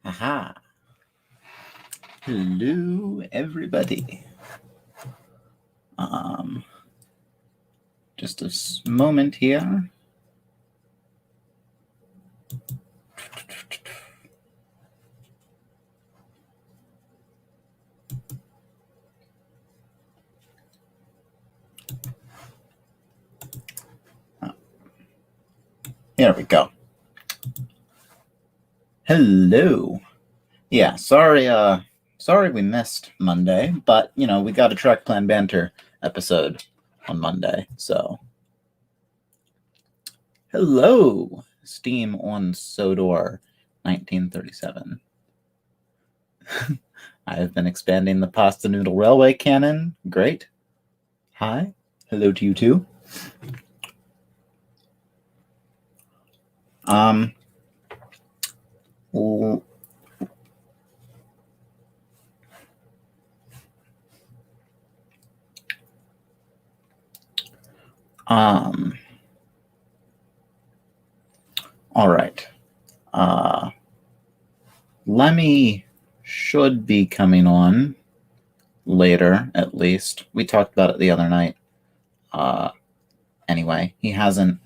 Aha. Hello, everybody. Just a moment here. Here we go. Hello. Yeah, sorry we missed Monday, but we got a Track Plan Banter episode on Monday, so hello, Steam on Sodor 1937. I have been expanding the Pasta Noodle Railway canon. Great. Hi. Hello to you too. All right. Lemmy should be coming on later, at least. We talked about it the other night. Anyway, he hasn't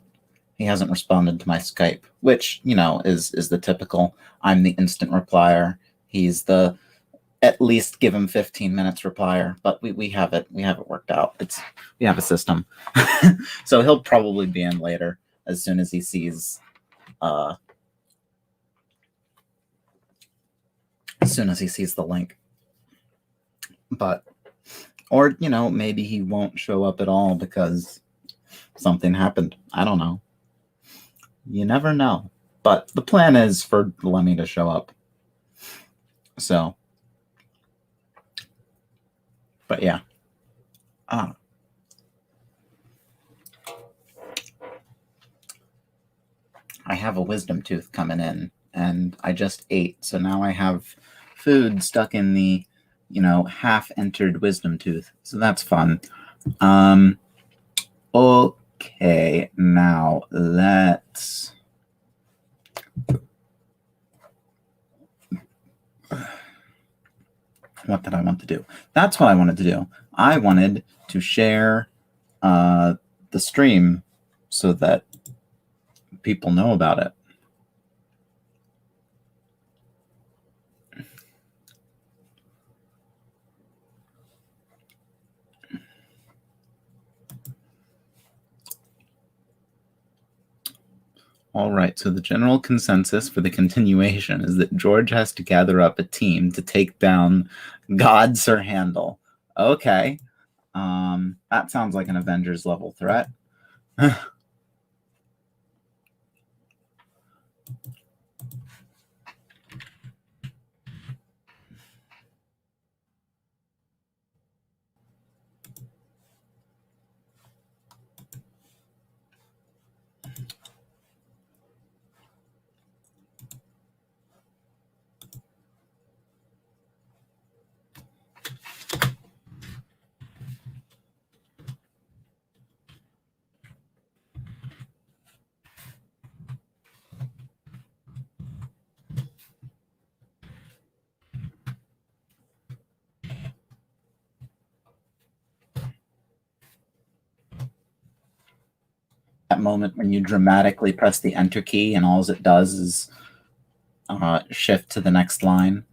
responded to my Skype, which, is the typical. I'm the instant replier. He's the at least give him 15 minutes replier, but we have it worked out. We have a system. So he'll probably be in later as soon as he sees the link. But or maybe he won't show up at all because something happened. I don't know. You never know. But the plan is for Lemmy to show up. So, but yeah. I have a wisdom tooth coming in, and I just ate, so now I have food stuck in the, half-entered wisdom tooth. So that's fun. Okay, now let's... What did I want to do? That's what I wanted to do. I wanted to share the stream so that people know about it. All right, so the general consensus for the continuation is that George has to gather up a team to take down God Sir Handel. Okay. That sounds like an Avengers level threat. That moment when you dramatically press the enter key and all it does is shift to the next line.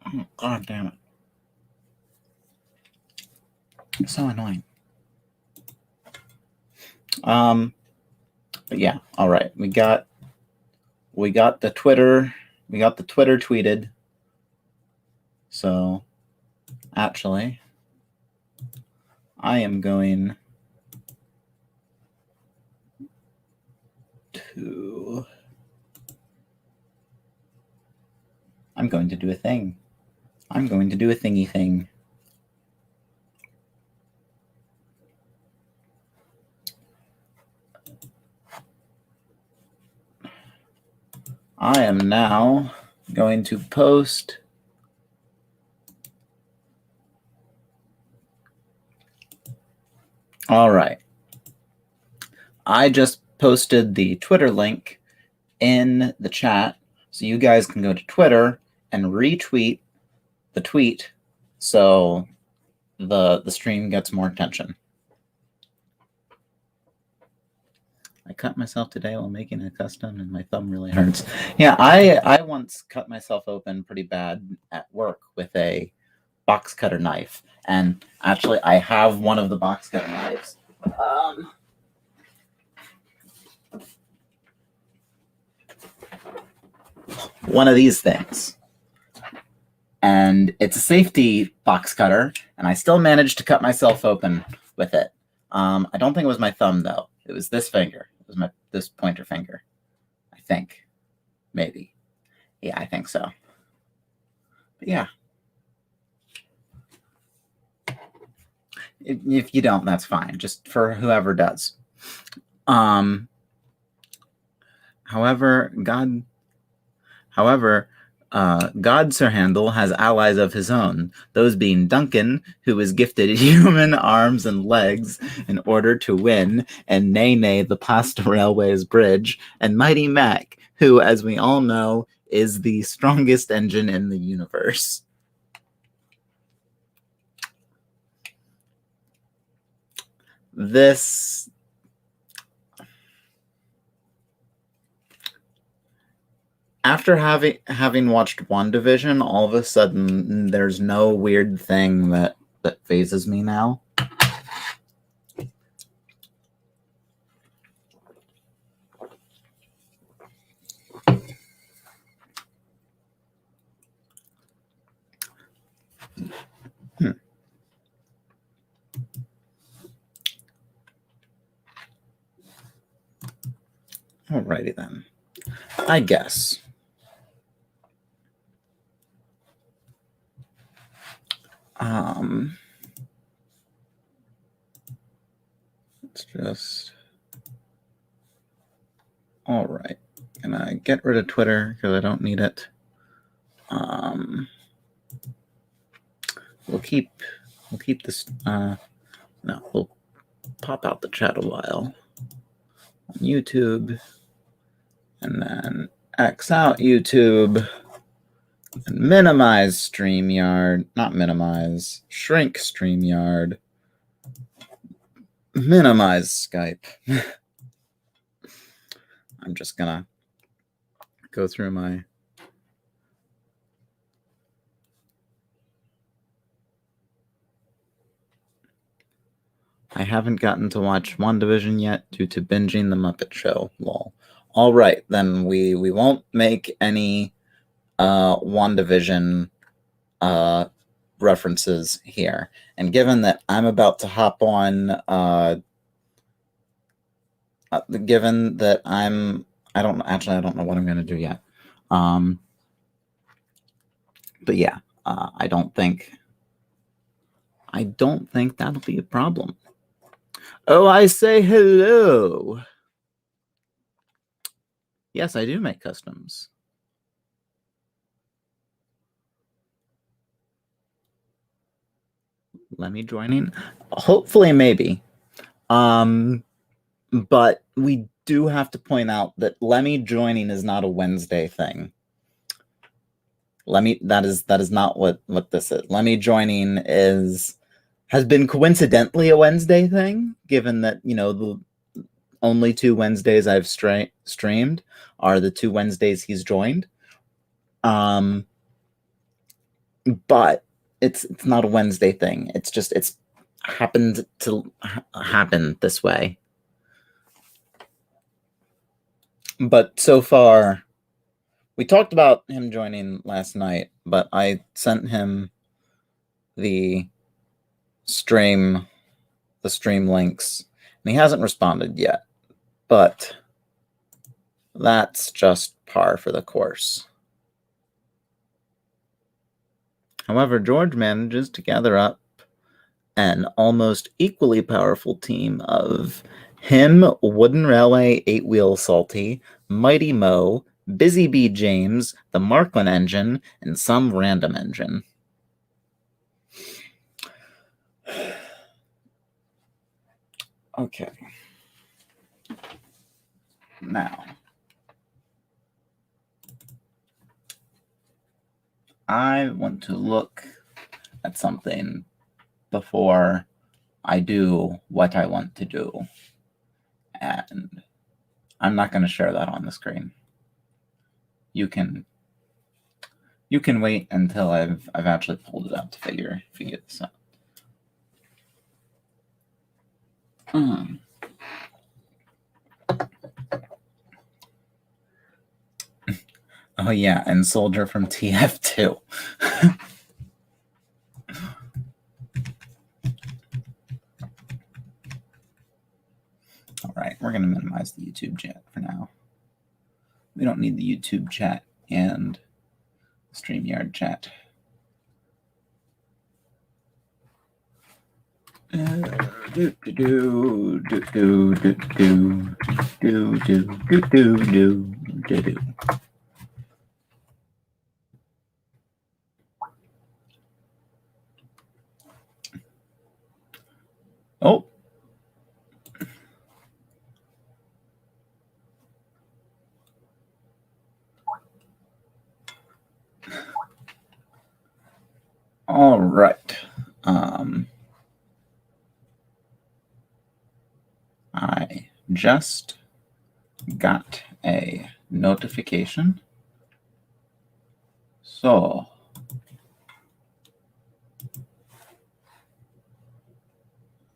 Oh, God damn it. It's so annoying. But yeah, all right. We got the Twitter tweeted. So actually, I am going to do a thing. I'm going to do a thingy thing. I am now going to post All right. I just posted the Twitter link in the chat, so you guys can go to Twitter and retweet the tweet so the stream gets more attention. I cut myself today while making a custom and my thumb really hurts. Yeah, I once cut myself open pretty bad at work with a box cutter knife. And actually, I have one of the box cutter knives. One of these things. And it's a safety box cutter, and I still managed to cut myself open with it. I don't think it was my thumb, though. It was this finger. It was this pointer finger, I think. Maybe. Yeah, I think so. But yeah. If you don't, that's fine. Just for whoever does. However, God Sir Handel has allies of his own, those being Duncan, who is gifted human arms and legs in order to win, and Nene, the Pasta Railways Bridge, and Mighty Mac, who, as we all know, is the strongest engine in the universe. This... After having watched WandaVision, all of a sudden there's no weird thing that phases me now. Alrighty then. I guess. Let's just... All right. Can I get rid of Twitter because I don't need it? We'll keep this. No, we'll pop out the chat a while on YouTube, and then X out YouTube, and minimize StreamYard. Not minimize. Shrink StreamYard. Minimize Skype. I'm just gonna go through my... I haven't gotten to watch WandaVision yet due to binging The Muppet Show. Lol. All right, then we won't make any WandaVision references here. And given that I'm about to hop on, given that I don't know what I'm going to do yet. But yeah, I don't think that'll be a problem. Oh, I say hello. Yes, I do make customs. Lemmy joining? Hopefully, maybe. But we do have to point out that Lemmy joining is not a Wednesday thing. Lemmy, that is not what this is. Lemmy joining has been coincidentally a Wednesday thing, given that, you know, the only 2 Wednesdays I've streamed are the 2 Wednesdays he's joined. But it's not a Wednesday thing. It's just, it's happened to happen this way. But so far, we talked about him joining last night, but I sent him the stream links, and he hasn't responded yet. But that's just par for the course. However, George manages to gather up an almost equally powerful team of him, Wooden Railway 8-Wheel Salty, Mighty Mo, Busy Bee James, the Marklin engine, and some random engine. Okay. Now, I want to look at something before I do what I want to do. And I'm not going to share that on the screen. You can wait until I've actually pulled it up to figure this out. Oh yeah, and Soldier from TF2. All right, we're going to minimize the YouTube chat for now. We don't need the YouTube chat and StreamYard chat. Oh. All right. I just got a notification. So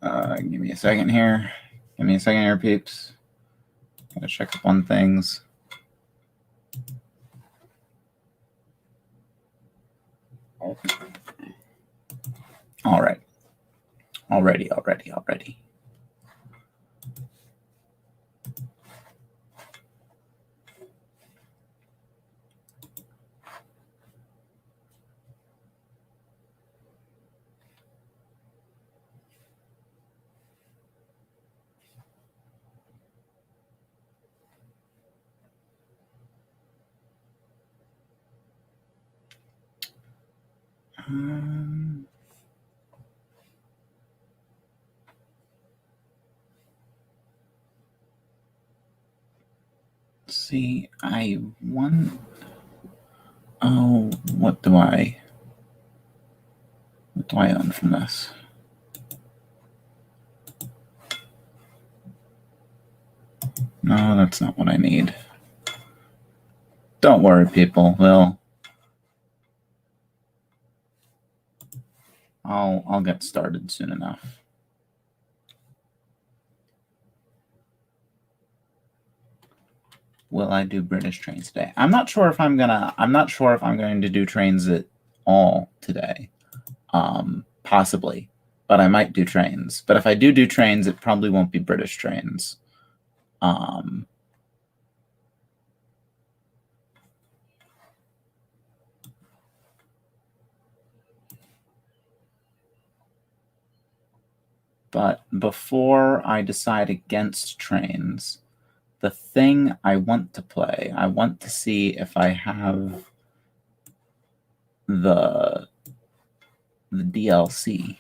give me a second here. Give me a second here, peeps. Gotta check up on things. All right. Already. See, I want. Oh, what do I own from this? No, that's not what I need. Don't worry, people. Well, I'll get started soon enough. Will I do British trains today? I'm not sure if I'm going to do trains at all today. Possibly, but I might do trains. But if I do trains, it probably won't be British trains. But before I decide against trains, the thing I want to play, I want to see if I have the DLC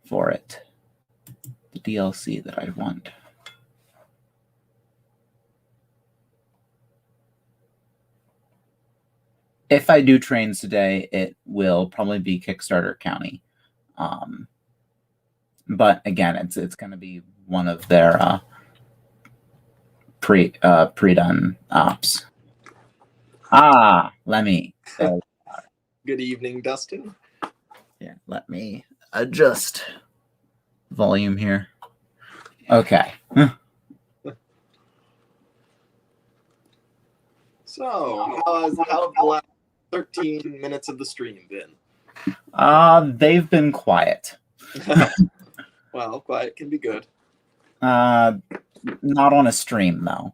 for it. The DLC that I want. If I do trains today, it will probably be Kickstarter County. But again, it's going to be one of their pre-done ops. Lemmy. Good evening, Dustin. Yeah, let me adjust volume here. Okay. So, how have the last 13 minutes of the stream been? They've been quiet. Well, quiet can be good. Not on a stream, though.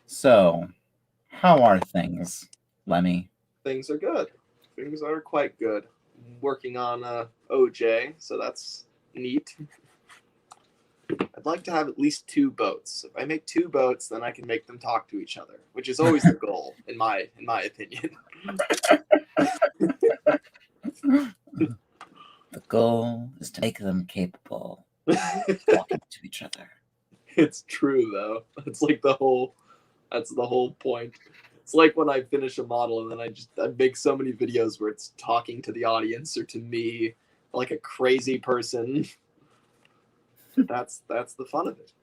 So, how are things, Lemmy? Things are good. Things are quite good. I'm working on OJ, so that's neat. I'd like to have at least 2 boats. If I make 2 boats, then I can make them talk to each other, which is always the goal, in my opinion. The goal is to make them capable of talking to each other. It's true though. That's the whole point. It's like when I finish a model and then I make so many videos where it's talking to the audience or to me like a crazy person. That's the fun of it.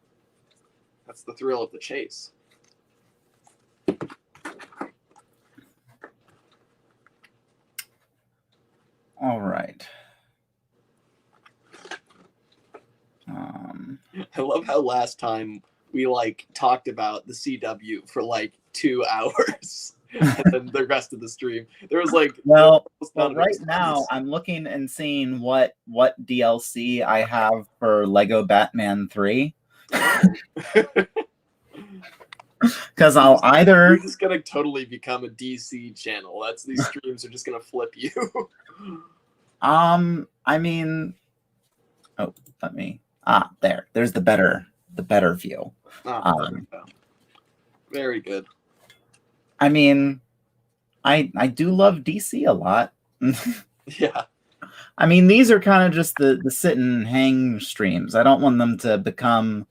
That's the thrill of the chase. All right. I love how last time we talked about the CW for 2 hours, and then the rest of the stream there was well, none of it right was now fun. I'm looking and seeing what DLC I have for Lego Batman 3. Because I'll either You're just gonna totally become a DC channel. These streams are just gonna flip you. I mean, oh, let me there's the better view. There we go. Very good. I mean, I do love DC a lot. Yeah. I mean, these are kind of just the sit and hang streams. I don't want them to become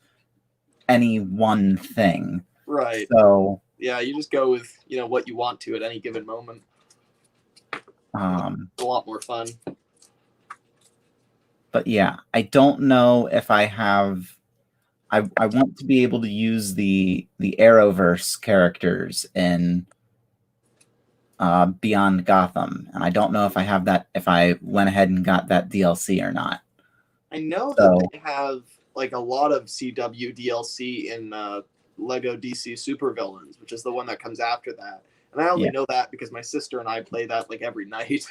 any one thing. Right. So yeah, you just go with what you want to at any given moment. It's a lot more fun. But yeah, I don't know if I have. I want to be able to use the Arrowverse characters in Beyond Gotham, and I don't know if I have that. If I went ahead and got that DLC or not. I know that they have a lot of CW DLC in Lego DC Supervillains, which is the one that comes after that. And I only know that because my sister and I play that every night.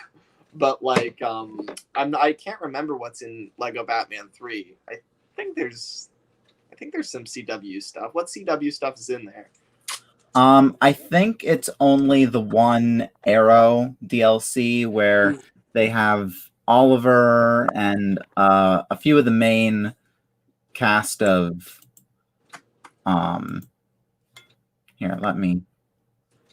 But I can't remember what's in Lego Batman 3. I think there's some CW stuff. What CW stuff is in there? I think it's only the one Arrow DLC where they have Oliver and a few of the main cast of here,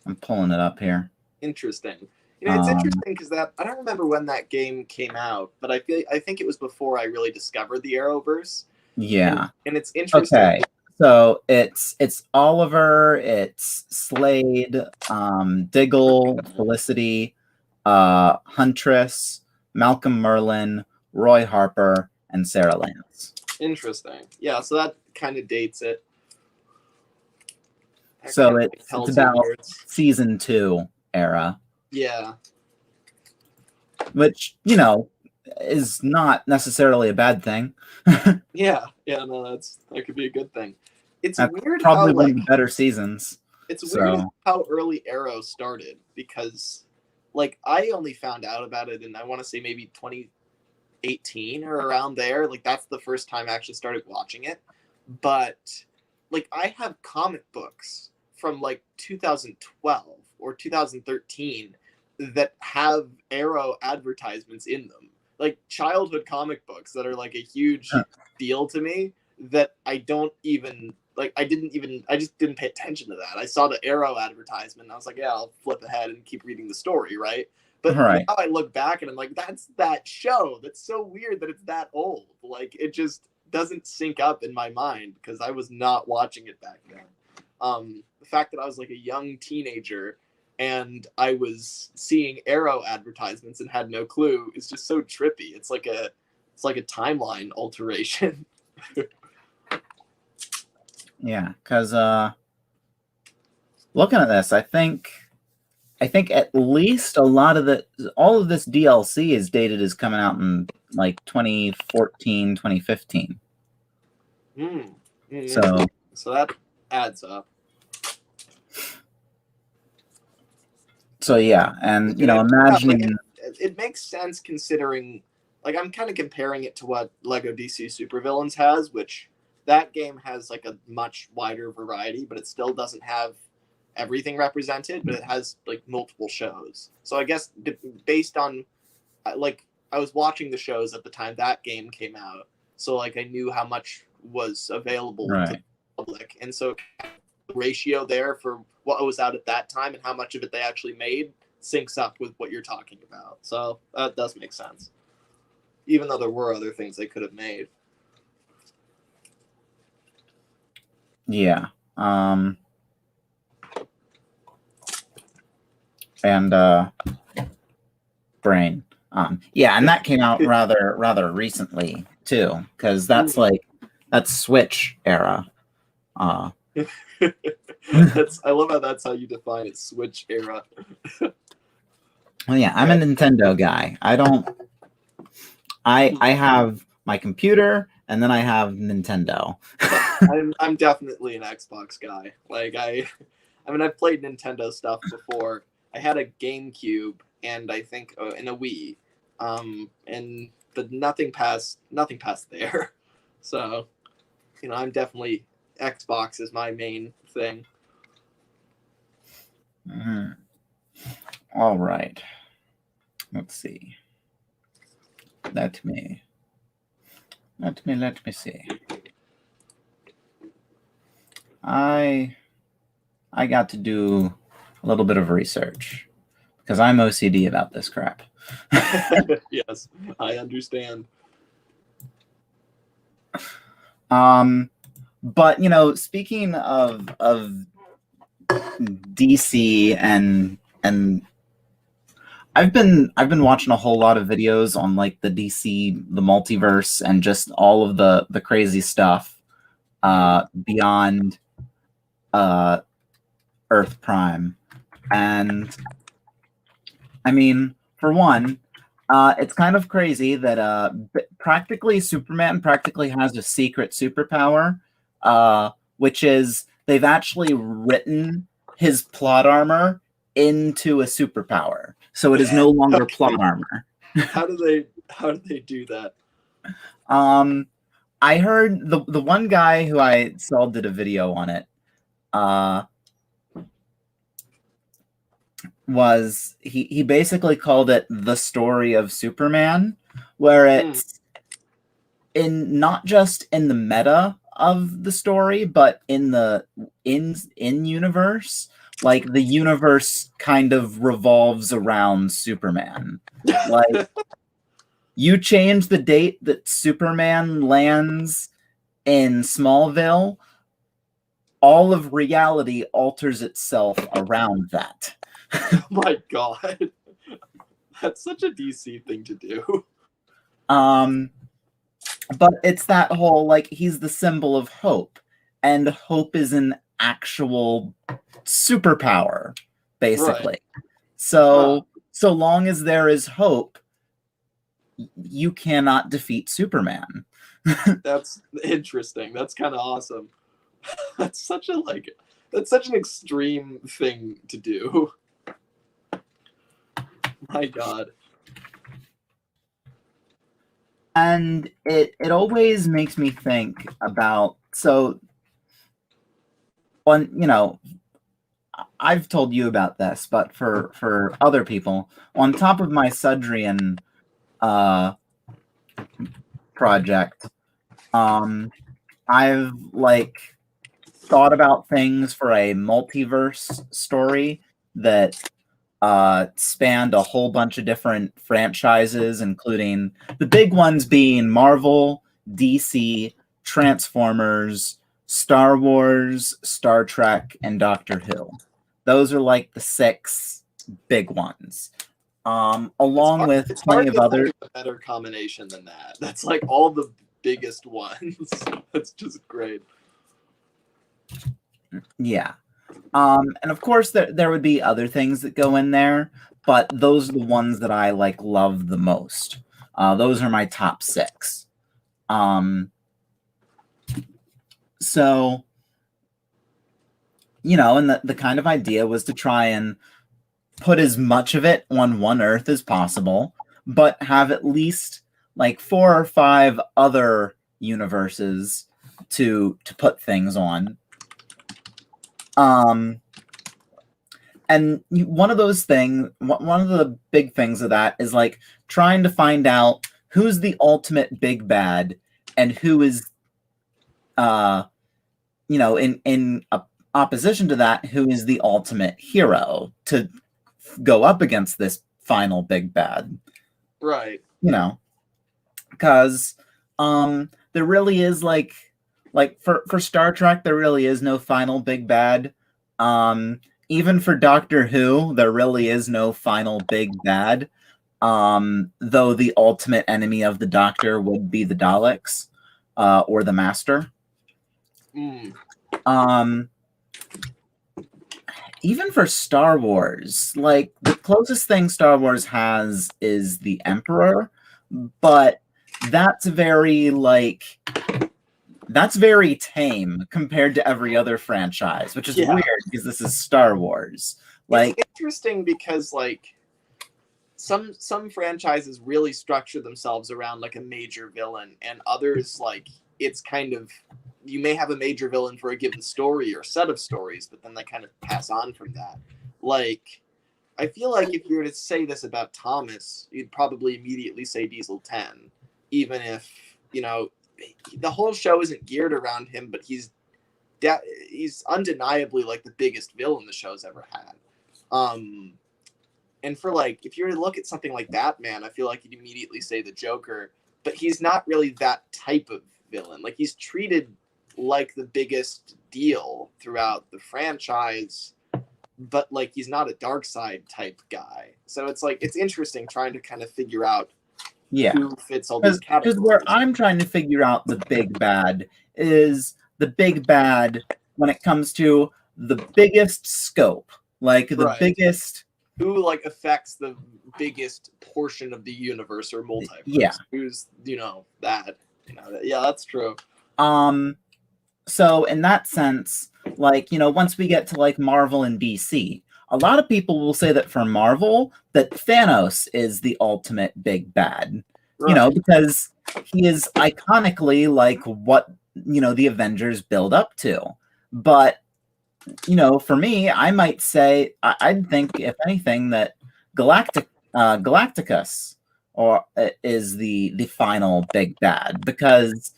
I'm pulling it up here. Interesting. It's interesting because I don't remember when that game came out, but I think it was before I really discovered the Arrowverse. Yeah. And it's interesting. Okay. So it's Oliver, it's Slade, Diggle, Felicity, Huntress, Malcolm Merlin, Roy Harper, and Sarah Lance. Interesting. Yeah, so that kind of dates it. So it's about season 2 era. Yeah. Which, is not necessarily a bad thing. Yeah, no, that could be a good thing. It's That's weird probably how one of the better seasons. It's weird how early Arrow started because I only found out about it in I want to say maybe 2018 or around there. That's the first time I actually started watching it. But I have comic books from 2012 or 2013 that have Arrow advertisements in them. Childhood comic books that are a huge deal to me that I don't even I just didn't pay attention to that. I saw the Arrow advertisement and I was like, yeah, I'll flip ahead and keep reading the story, right? But now I look back and I'm like, that's that show. That's so weird that it's that old. It just doesn't sync up in my mind because I was not watching it back then. The fact that I was a young teenager and I was seeing Arrow advertisements and had no clue is just so trippy. It's like a timeline alteration. Yeah, because looking at this, I think at least all of this DLC is dated as coming out in 2014, 2015. Mm-hmm. So that adds up. So yeah, and imagining it makes sense considering I'm kind of comparing it to what Lego DC Supervillains has, which that game has a much wider variety, but it still doesn't have everything represented, but it has multiple shows. So I guess based on I was watching the shows at the time that game came out, so I knew how much was available to Right. the public, and so the ratio there for what was out at that time and how much of it they actually made syncs up with what you're talking about. So that does make sense, even though there were other things they could have made. Yeah. And Brain. Yeah, and that came out rather recently too, because that's Switch era. I love how that's how you define it, Switch era. Well, yeah, I'm a Nintendo guy. I have my computer and then I have Nintendo. I'm definitely an Xbox guy. Like I mean, I've played Nintendo stuff before. I had a GameCube and I think and a Wii, and but nothing past there. So, you know, I'm definitely Xbox is my main thing. All right. Let's see. Let me see. I got to do a little bit of research because I'm OCD about this crap. Yes, I understand. But you know, speaking of DC and I've been watching a whole lot of videos on like the DC, the multiverse, and just all of the crazy stuff beyond Earth Prime. And I mean, for one, it's kind of crazy that practically Superman practically has a secret superpower, which is they've actually written his plot armor into a superpower, so it is no longer plot armor. How do they do that? I heard the one guy who I saw did a video on it. Was he basically called it the story of Superman, where it's in not just in the meta of the story, but in the in universe. Like the universe kind of revolves around Superman. Like you change the date that Superman lands in Smallville, all of reality alters itself around that. Oh my god. That's such a DC thing to do. But it's that whole like he's the symbol of hope, and hope is an actual superpower, basically. Right. So long as there is hope, you cannot defeat Superman. That's interesting. That's kind of awesome. That's such an extreme thing to do. My god. And it always makes me think about, so one, you know, I've told you about this, but for other people, on top of my Sudrian project, I've like thought about things for a multiverse story that spanned a whole bunch of different franchises, including the big ones being Marvel, DC, Transformers, Star Wars, Star Trek, and Doctor Who. Those are like the 6 big ones. Along with plenty of other. A better combination than that. That's like all the biggest ones. That's just great. Yeah. And of course there would be other things that go in there, but those are the ones that I like love the most. Those are my top 6. So, you know, and the kind of idea was to try and put as much of it on one Earth as possible, but have at least like 4 or 5 other universes to put things on. And one of those things, one of the big things of that is like trying to find out who's the ultimate big bad and who is opposition to that, who is the ultimate hero to go up against this final big bad. Right. Because there really is like for Star Trek, there really is no final big bad. Even for Doctor Who, there really is no final big bad. Though the ultimate enemy of the Doctor would be the Daleks, or the Master. Even for Star Wars, like the closest thing Star Wars has is the Emperor, but that's very tame compared to every other franchise, which is weird because this is Star Wars. Like, it's interesting because like some franchises really structure themselves around like a major villain, and others like it's kind of, you may have a major villain for a given story or set of stories, but then they kind of pass on from that. Like, I feel like if you were to say this about Thomas, you'd probably immediately say Diesel 10, even if, you know, the whole show isn't geared around him, but he's undeniably like the biggest villain the show's ever had. And for like, if you were to look at something like Batman, I feel like you'd immediately say the Joker, but he's not really that type of villain. Like, he's treated like the biggest deal throughout the franchise, but like he's not a Darkseid type guy. So it's like, it's interesting trying to kind of figure out who fits all these categories. Because where I'm trying to figure out the big bad is the big bad when it comes to the biggest scope, like the biggest, who like affects the biggest portion of the universe or multiverse. Yeah. Who's, that. Yeah, that's true. So in that sense, like, once we get to like Marvel and DC, a lot of people will say that for Marvel, that Thanos is the ultimate big bad, because he is iconically like what, the Avengers build up to. But, for me, I might say, I'd think, if anything, that Galacticus is the final big bad, because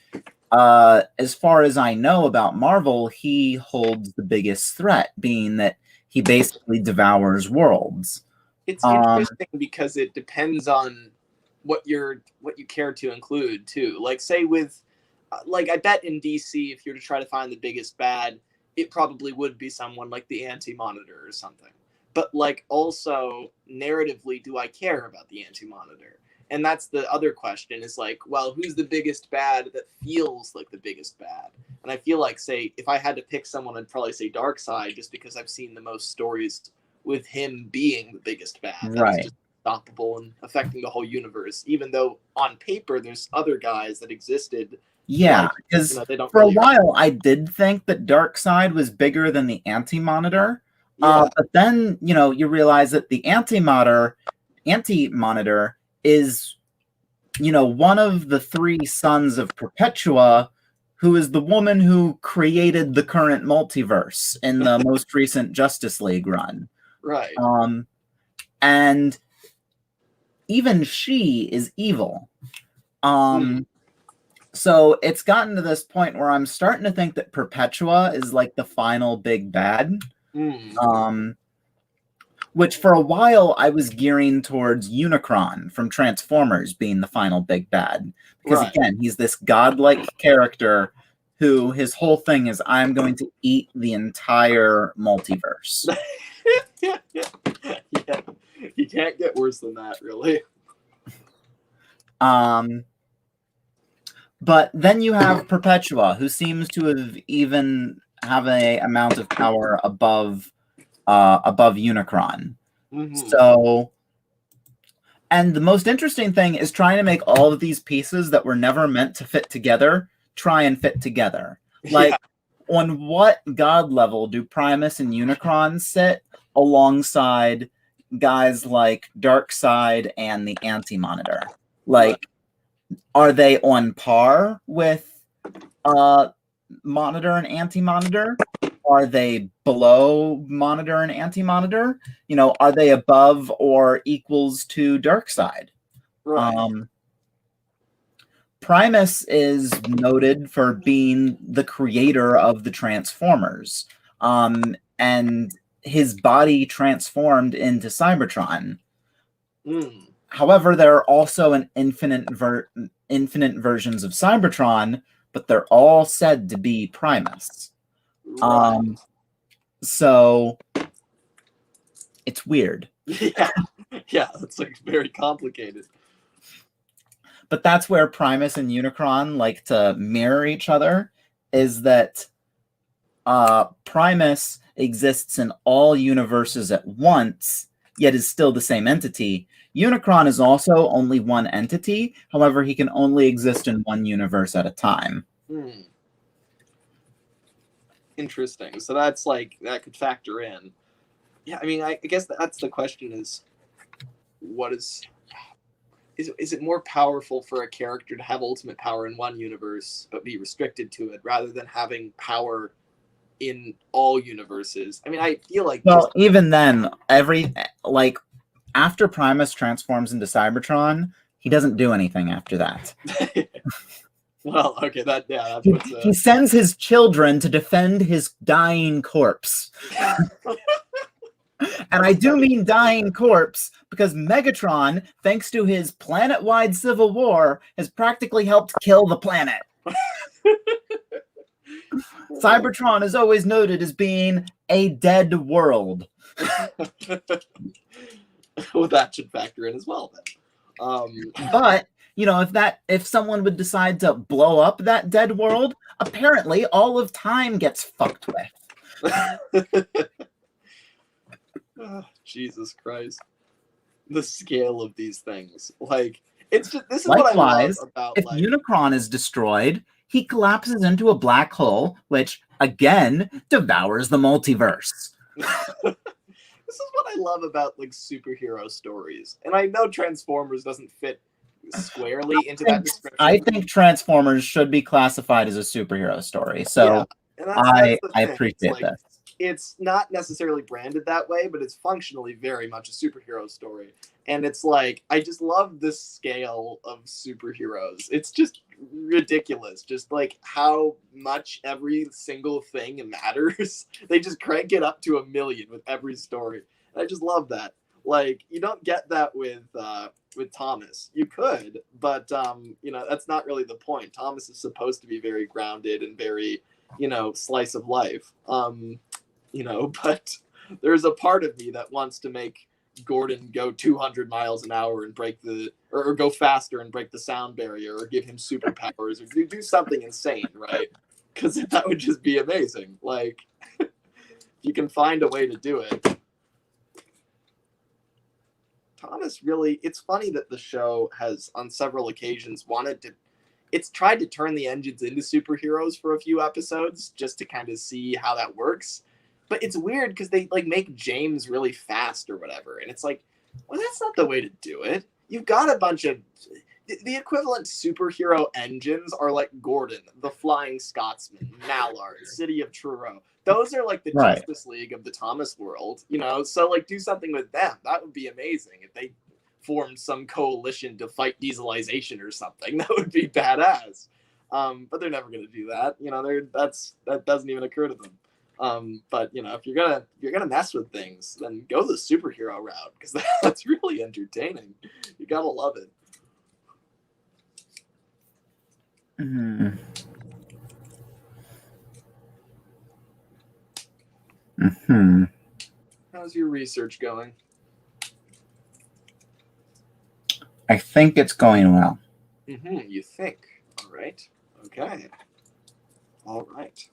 as far as I know about Marvel, he holds the biggest threat, being that he basically devours worlds. It's interesting because it depends on what you care to include too. Like, say with, like, I bet in DC, if you're to try to find the biggest bad, it probably would be someone like the Anti-Monitor or something. But like, also narratively, do I care about the Anti-Monitor? And that's the other question, is like, well, who's the biggest bad that feels like the biggest bad? And I feel like, say, if I had to pick someone, I'd probably say Darkseid, just because I've seen the most stories with him being the biggest bad. Right. Just unstoppable and affecting the whole universe, even though on paper there's other guys that existed. Yeah, because for a while I did think that Darkseid was bigger than the Anti-Monitor. But then, you realize that the Anti-Monitor is, one of the three sons of Perpetua, who is the woman who created the current multiverse in the most recent Justice League run. Right. And even she is evil. So it's gotten to this point where I'm starting to think that Perpetua is like the final big bad. Which for a while I was gearing towards Unicron from Transformers being the final big bad. Because again, he's this godlike character who his whole thing is, I'm going to eat the entire multiverse. Yeah. You can't get worse than that, really. But then you have Perpetua, who seems to have an amount of power above Unicron. So, and the most interesting thing is trying to make all of these pieces that were never meant to fit together try and fit together. Like, on what god level do Primus and Unicron sit alongside guys like Darkseid and the Anti-Monitor? Like, are they on par with Monitor and Anti-Monitor? Are they below Monitor and Anti-Monitor? Are they above or equals to Darkseid? Right. Primus is noted for being the creator of the Transformers, and his body transformed into Cybertron. Mm. However, there are also an infinite versions of Cybertron, but they're all said to be Primus. Right. So it's weird. Yeah. Yeah, it's like very complicated. But that's where Primus and Unicron like to mirror each other, is that Primus exists in all universes at once, yet is still the same entity. Unicron is also only one entity, however, he can only exist in one universe at a time. Hmm. Interesting. So that's like, that could factor in. Yeah, I mean, I guess that's the question is, what is it more powerful for a character to have ultimate power in one universe but be restricted to it rather than having power in all universes? I mean, I feel like even then, after Primus transforms into Cybertron, he doesn't do anything after that. Well, okay, that he sends his children to defend his dying corpse. And I do mean dying corpse because Megatron, thanks to his planet-wide civil war, has practically helped kill the planet. Cybertron is always noted as being a dead world. Well, that should factor in as well then. But if someone would decide to blow up that dead world, apparently all of time gets fucked with. Oh, Jesus Christ. The scale of these things. Like, it's just, this is Likewise, what I love about, if Unicron is destroyed, he collapses into a black hole, which, again, devours the multiverse. This is what I love about, like, superhero stories. And I know Transformers doesn't fit squarely into that description. I think Transformers should be classified as a superhero story, so yeah. I appreciate this. It's not necessarily branded that way, but it's functionally very much a superhero story. And it's like, I just love this scale of superheroes. It's just ridiculous. Just like how much every single thing matters. They just crank it up to 1 million with every story. And I just love that. Like, you don't get that with Thomas. You could, but that's not really the point. Thomas is supposed to be very grounded and very, slice of life. But there's a part of me that wants to make Gordon go 200 miles an hour and break or go faster and break the sound barrier, or give him superpowers, or do something insane, right? Because that would just be amazing. Like, you can find a way to do it. Thomas really, it's funny that the show has on several occasions it's tried to turn the engines into superheroes for a few episodes just to kind of see how that works. But it's weird because they like make James really fast or whatever. And it's like, well, that's not the way to do it. You've got a bunch of the equivalent superhero engines are like Gordon, the Flying Scotsman, Mallard, City of Truro. Those are like the Justice League of the Thomas world, so like do something with them. That would be amazing if they formed some coalition to fight dieselization or something. That would be badass. But they're never going to do that. That doesn't even occur to them. But if you're gonna mess with things, then go the superhero route, because that's really entertaining. You gotta love it. Mm-hmm. Mm-hmm. How's your research going? I think it's going well. Mm-hmm. You think? All right. Okay. All right.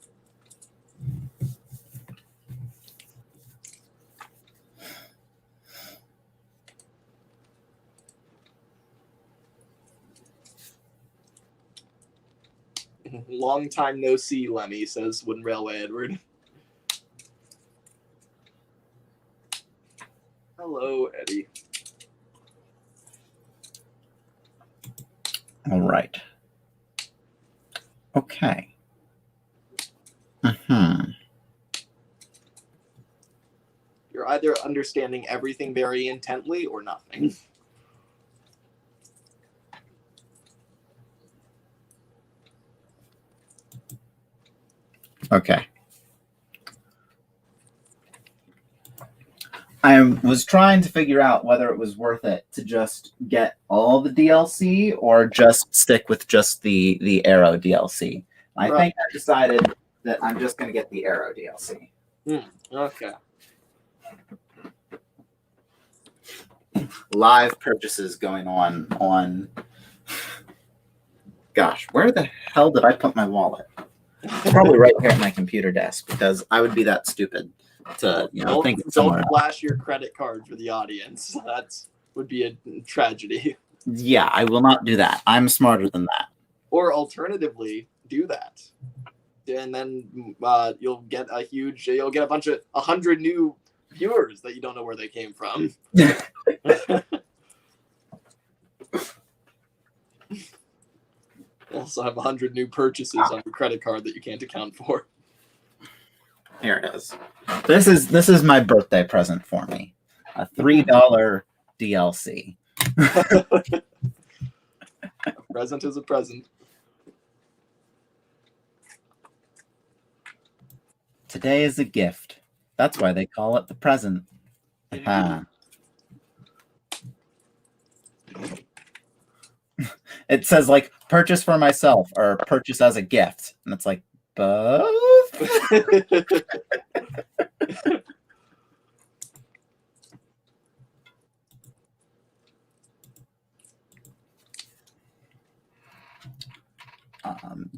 Long time no see, Lemmy, says Wooden Railway Edward. Hello, Eddie. All right. Okay. Mm-hmm. You're either understanding everything very intently or nothing. Okay. I was trying to figure out whether it was worth it to just get all the DLC or just stick with just the Arrow DLC. I Right. think I decided that I'm just going to get the Arrow DLC. Okay. Live purchases going on. Gosh, where the hell did I put my wallet? It's probably right here at my computer desk because I would be that stupid to think it's somewhere Don't flash your credit card for the audience. That would be a tragedy. Yeah, I will not do that. I'm smarter than that. Or alternatively, do that, and then you'll get a bunch of 100 new viewers that you don't know where they came from. Also have 100 new purchases on your credit card that you can't account for. Here it is. This is my birthday present for me. A $3 DLC. A present is a present. Today is a gift. That's why they call it the present. Aha. It says like purchase for myself or purchase as a gift. And it's like both.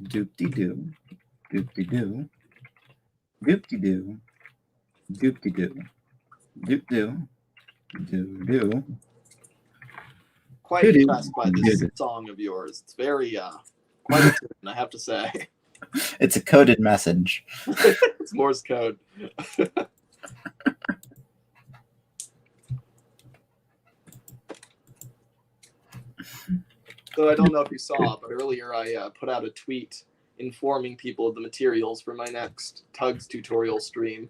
Doop-de-doo. Doop-de-doo. Doop-de-doo. Doop-de-doo. Doop-doo. Doo-doo. Quite impressed by this song of yours. It's very quite a tune, I have to say. It's a coded message. It's Morse code. So I don't know if you saw, but earlier I put out a tweet informing people of the materials for my next Tugs tutorial stream,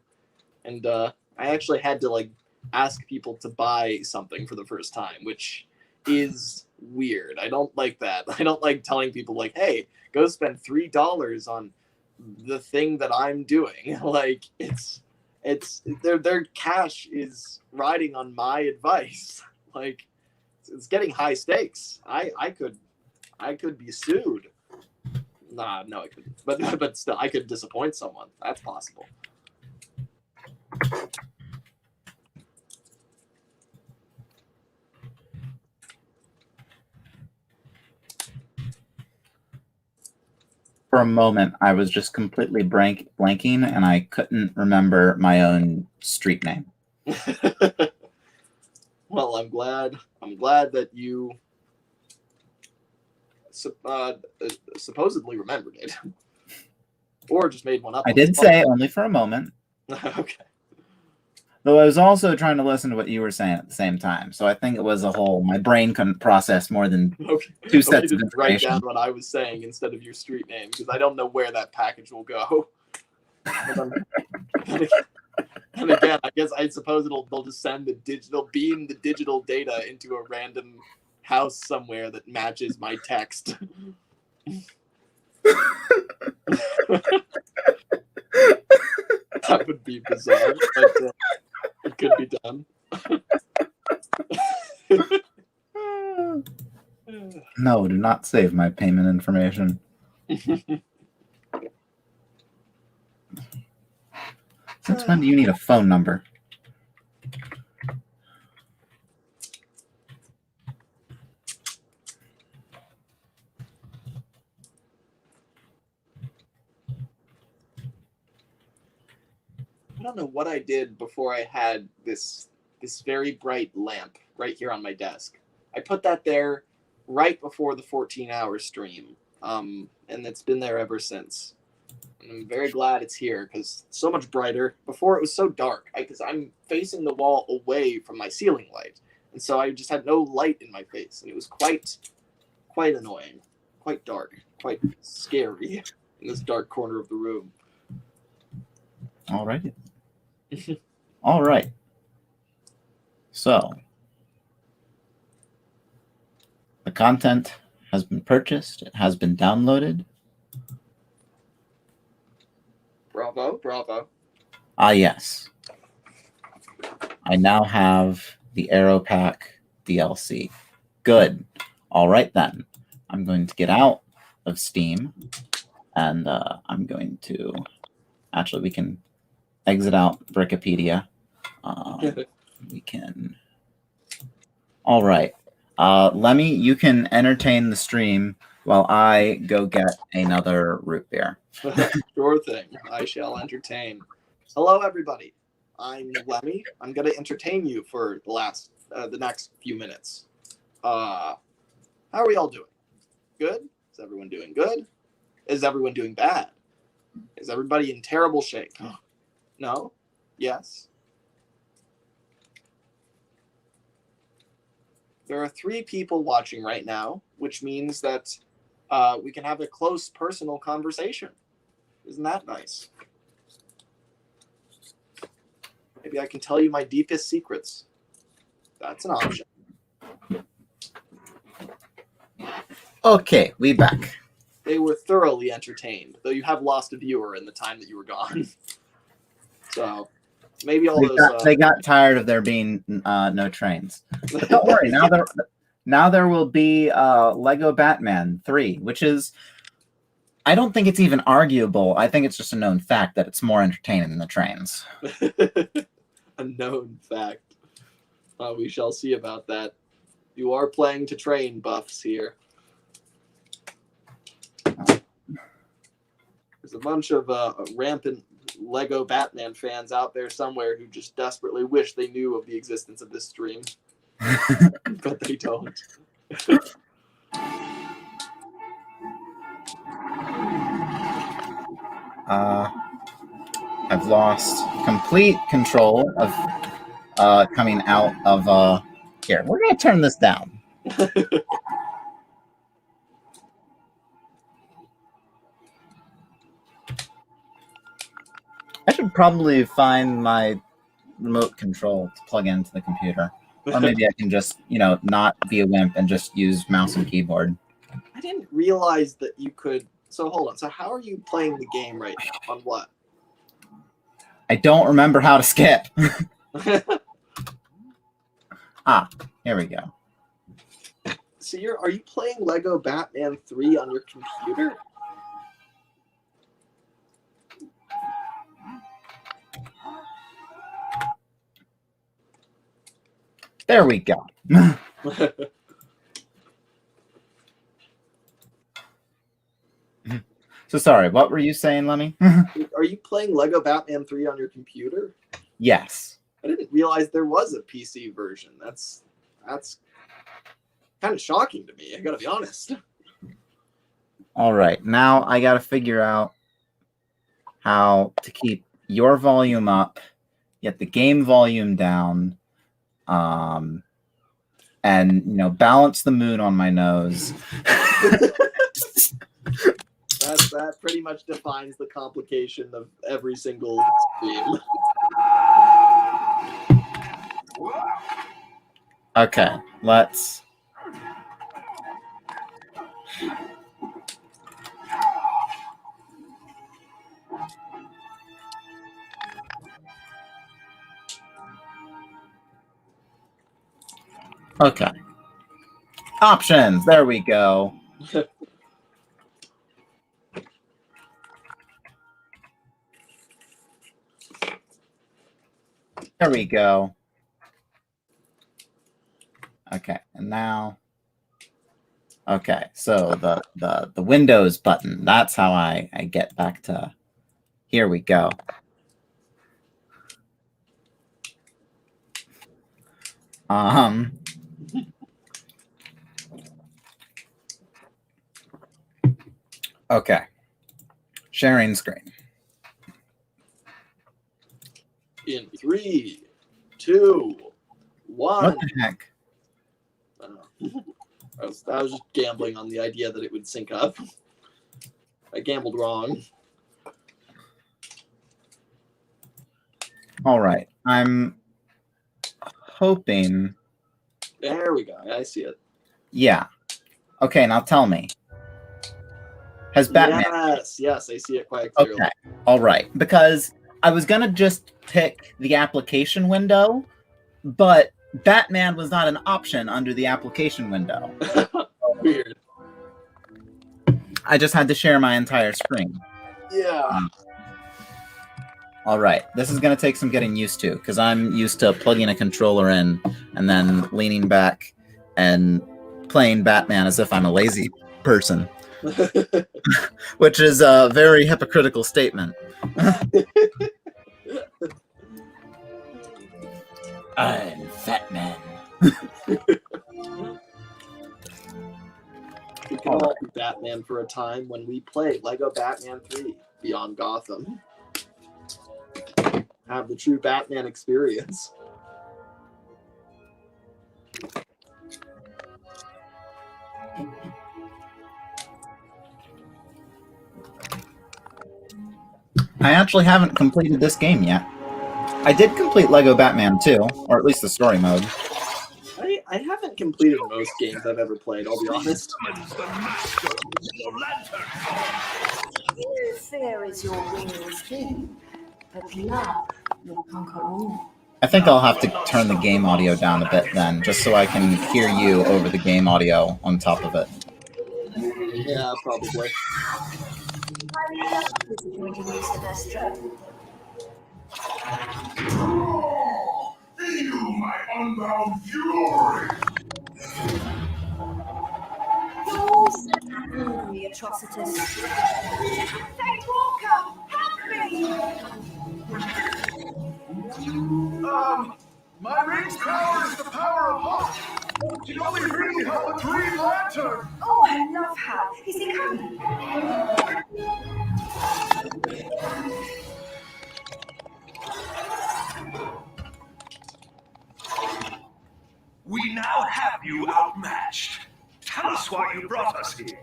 and I actually had to ask people to buy something for the first time, which is weird. I don't like that. I don't like telling people hey, go spend $3 on the thing that I'm doing. It's their cash is riding on my advice. It's getting high stakes. I could be sued. No, I couldn't. But still, I could disappoint someone. That's possible. For a moment, I was just completely blanking, and I couldn't remember my own street name. Well, I'm glad that you supposedly remembered it, or just made one up. I did say only for a moment. Okay. Though I was also trying to listen to what you were saying at the same time, so I think it was a whole. My brain couldn't process more than two sets of information. Write down what I was saying instead of your street name because I don't know where that package will go. And again, I suppose they'll just send beam the digital data into a random house somewhere that matches my text. That would be bizarre, but it could be done. No, do not save my payment information. Since when do you need a phone number? I don't know what I did before I had this very bright lamp right here on my desk. I put that there right before the 14-hour stream, and it's been there ever since. And I'm very glad it's here because it's so much brighter. Before it was so dark because I'm facing the wall away from my ceiling light, and so I just had no light in my face, and it was quite annoying, quite dark, quite scary in this dark corner of the room. All right. All right. So, the content has been purchased. It has been downloaded. Bravo, bravo. Ah, yes. I now have the Arrow Pack DLC. Good. All right, then. I'm going to get out of Steam, and I'm going to... Actually, we can exit out Wikipedia. We can... All right. Lemmy, you can entertain the stream while I go get another root beer. Sure thing. I shall entertain. Hello, everybody. I'm Lemmy. I'm going to entertain you for the next few minutes. How are we all doing? Good? Is everyone doing good? Is everyone doing bad? Is everybody in terrible shape? No? Yes? There are 3 people watching right now, which means that we can have a close personal conversation. Isn't that nice? Maybe I can tell you my deepest secrets. That's an option. Okay, we back. They were thoroughly entertained, though you have lost a viewer in the time that you were gone. So maybe all they got tired of there being no trains. But don't worry, now there will be Lego Batman 3, which is, I don't think it's even arguable. I think it's just a known fact that it's more entertaining than the trains. A known fact. We shall see about that. You are playing to train buffs here. There's a bunch of rampant Lego Batman fans out there somewhere who just desperately wish they knew of the existence of this stream. But they don't. I've lost complete control of coming out of here. We're gonna turn this down. I should probably find my remote control to plug into the computer. Or maybe I can just, not be a wimp and just use mouse and keyboard. I didn't realize that you could. So hold on. So how are you playing the game right now? On what? I don't remember how to skip. Here we go. So are you playing Lego Batman 3 on your computer? There we go. So sorry, what were you saying, Lemmy? Are you playing Lego Batman 3 on your computer? Yes. I didn't realize there was a PC version. That's kind of shocking to me. I gotta be honest. All right, now I gotta figure out how to keep your volume up, get the game volume down, and balance the moon on my nose. That pretty much defines the complication of every single stream. Okay, let's. Okay. Options. There we go. There we go. Okay, and now. Okay, so the Windows button. That's how I get back to. Here we go. Okay. Sharing screen. In 3, 2, 1. What the heck? I don't know. I was just gambling on the idea that it would sync up. I gambled wrong. All right. I'm hoping. There we go. I see it. Yeah. Okay, now tell me. Has Batman... Yes, I see it quite clearly. Okay. All right, because I was gonna just pick the application window, but Batman was not an option under the application window. Weird. I just had to share my entire screen. Yeah. All right, this is going to take some getting used to because I'm used to plugging a controller in and then leaning back and playing Batman as if I'm a lazy person, which is a very hypocritical statement. I'm Batman. We can all be Batman for a time when we play Lego Batman 3 Beyond Gotham. Have the true Batman experience. I actually haven't completed this game yet. I did complete Lego Batman 2, or at least the story mode. I haven't completed most games I've ever played, I'll be honest. Fair is your wings thin, but love will conquer all. I think I'll have to turn the game audio down a bit then, just so I can hear you over the game audio on top of it. Yeah, probably. I love disappointing Mr. Destro. Feel my unbound fury! You're such angry atrocities. Saint Walker, help me! My ring's power is the power of hope. You only really help a Green Lantern. Oh, I love her. Is he coming? We now have you outmatched. Tell us why you brought us here.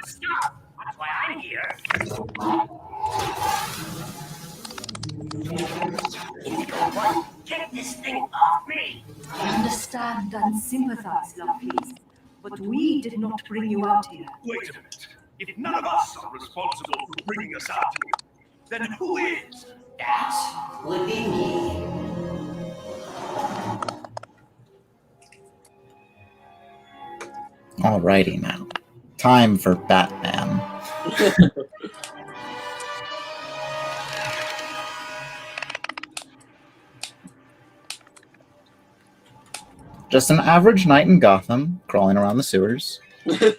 Stop! That's why I'm here. If you don't want, get this thing off me. I understand and sympathize, Lovelace, but we did not bring you out here. Wait a minute. If none of us are responsible for bringing us out here, then who is? That would be me. Alrighty now. Time for Batman. Just an average night in Gotham, crawling around the sewers. Crawling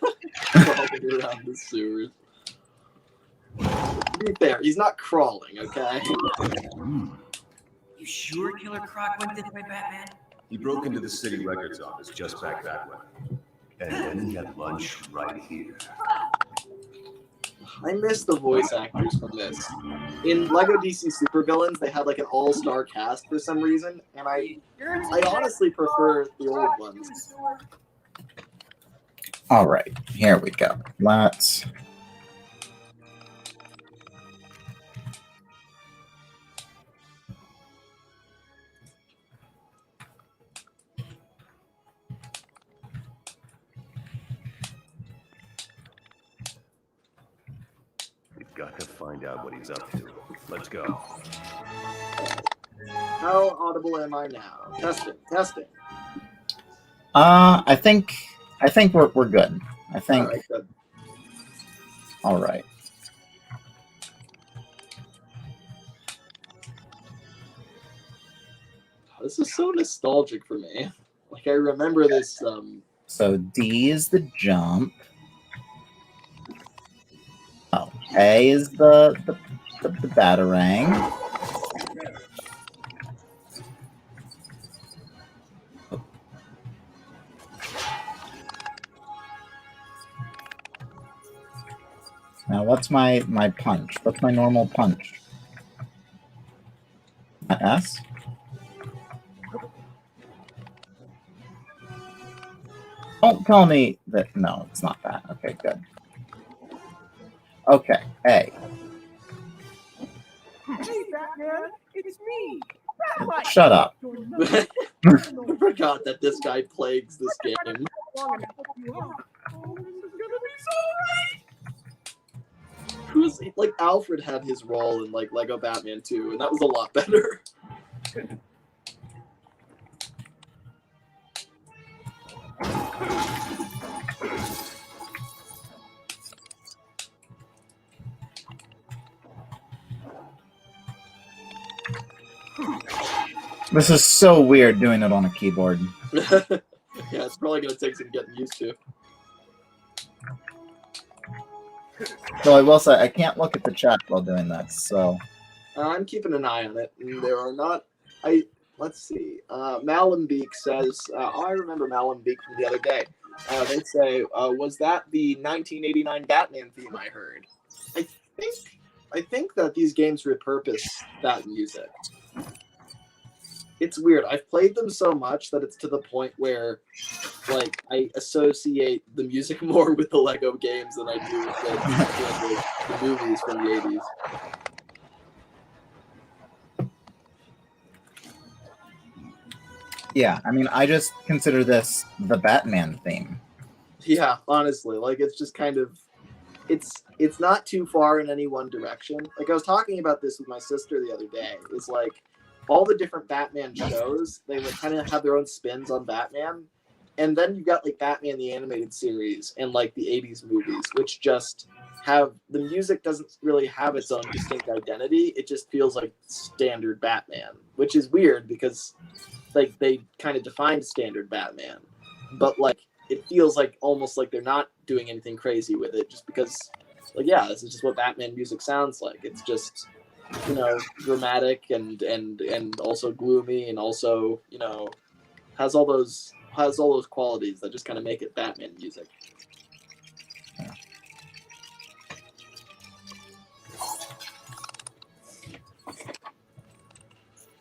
around the sewers. To be fair, he's not crawling, okay? You sure Killer Croc went this way, Batman? He broke into the city records office just back that way. And then he had lunch right here. I miss the voice actors from this. In Lego DC Supervillains, they had like an all-star cast for some reason, and I honestly prefer the old ones. All right, here we go. Let's. We've got to find out what he's up to. Let's go. How audible am I now? Testing, testing. I think we're good. I think. All right, good. All right. This is so nostalgic for me. Like I remember this. So D is the jump. Oh, A is the batarang. Now, what's my punch? What's my normal punch? S? Don't tell me that. No, it's not that. Okay, good. Okay, A. Hey, Batman, it's me, Batman. Shut up. I forgot that this guy plagues this game. Long enough to help you out. Oh, this is gonna be so great. Who's just like Alfred had his role in like Lego Batman 2, and that was a lot better. This is so weird doing it on a keyboard. Yeah, it's probably gonna take some getting used to. So I will say I can't look at the chat while doing this. So I'm keeping an eye on it, and there are not. Let's see. Malembeek says, I remember Malembeek from the other day. They say, was that the 1989 Batman theme I heard? I think that these games repurpose that music. It's weird. I've played them so much that it's to the point where, like, I associate the music more with the Lego games than I do with the movies from the 80s. yeah, I mean, I just consider this the Batman theme. Yeah, honestly, like it's just kind of, it's not too far in any one direction. Like I was talking about this with my sister the other day. It's like all the different Batman shows, they would kind of have their own spins on Batman, and then you got like Batman the Animated Series and like the 80s movies, which just have the music doesn't really have its own distinct identity. It just feels like standard Batman, which is weird because like they kind of defined standard Batman, but like it feels like almost like they're not doing anything crazy with it, just because like yeah, this is just what Batman music sounds like. It's just, you know, dramatic and also gloomy, and also, you know, has all those qualities that just kind of make it Batman music.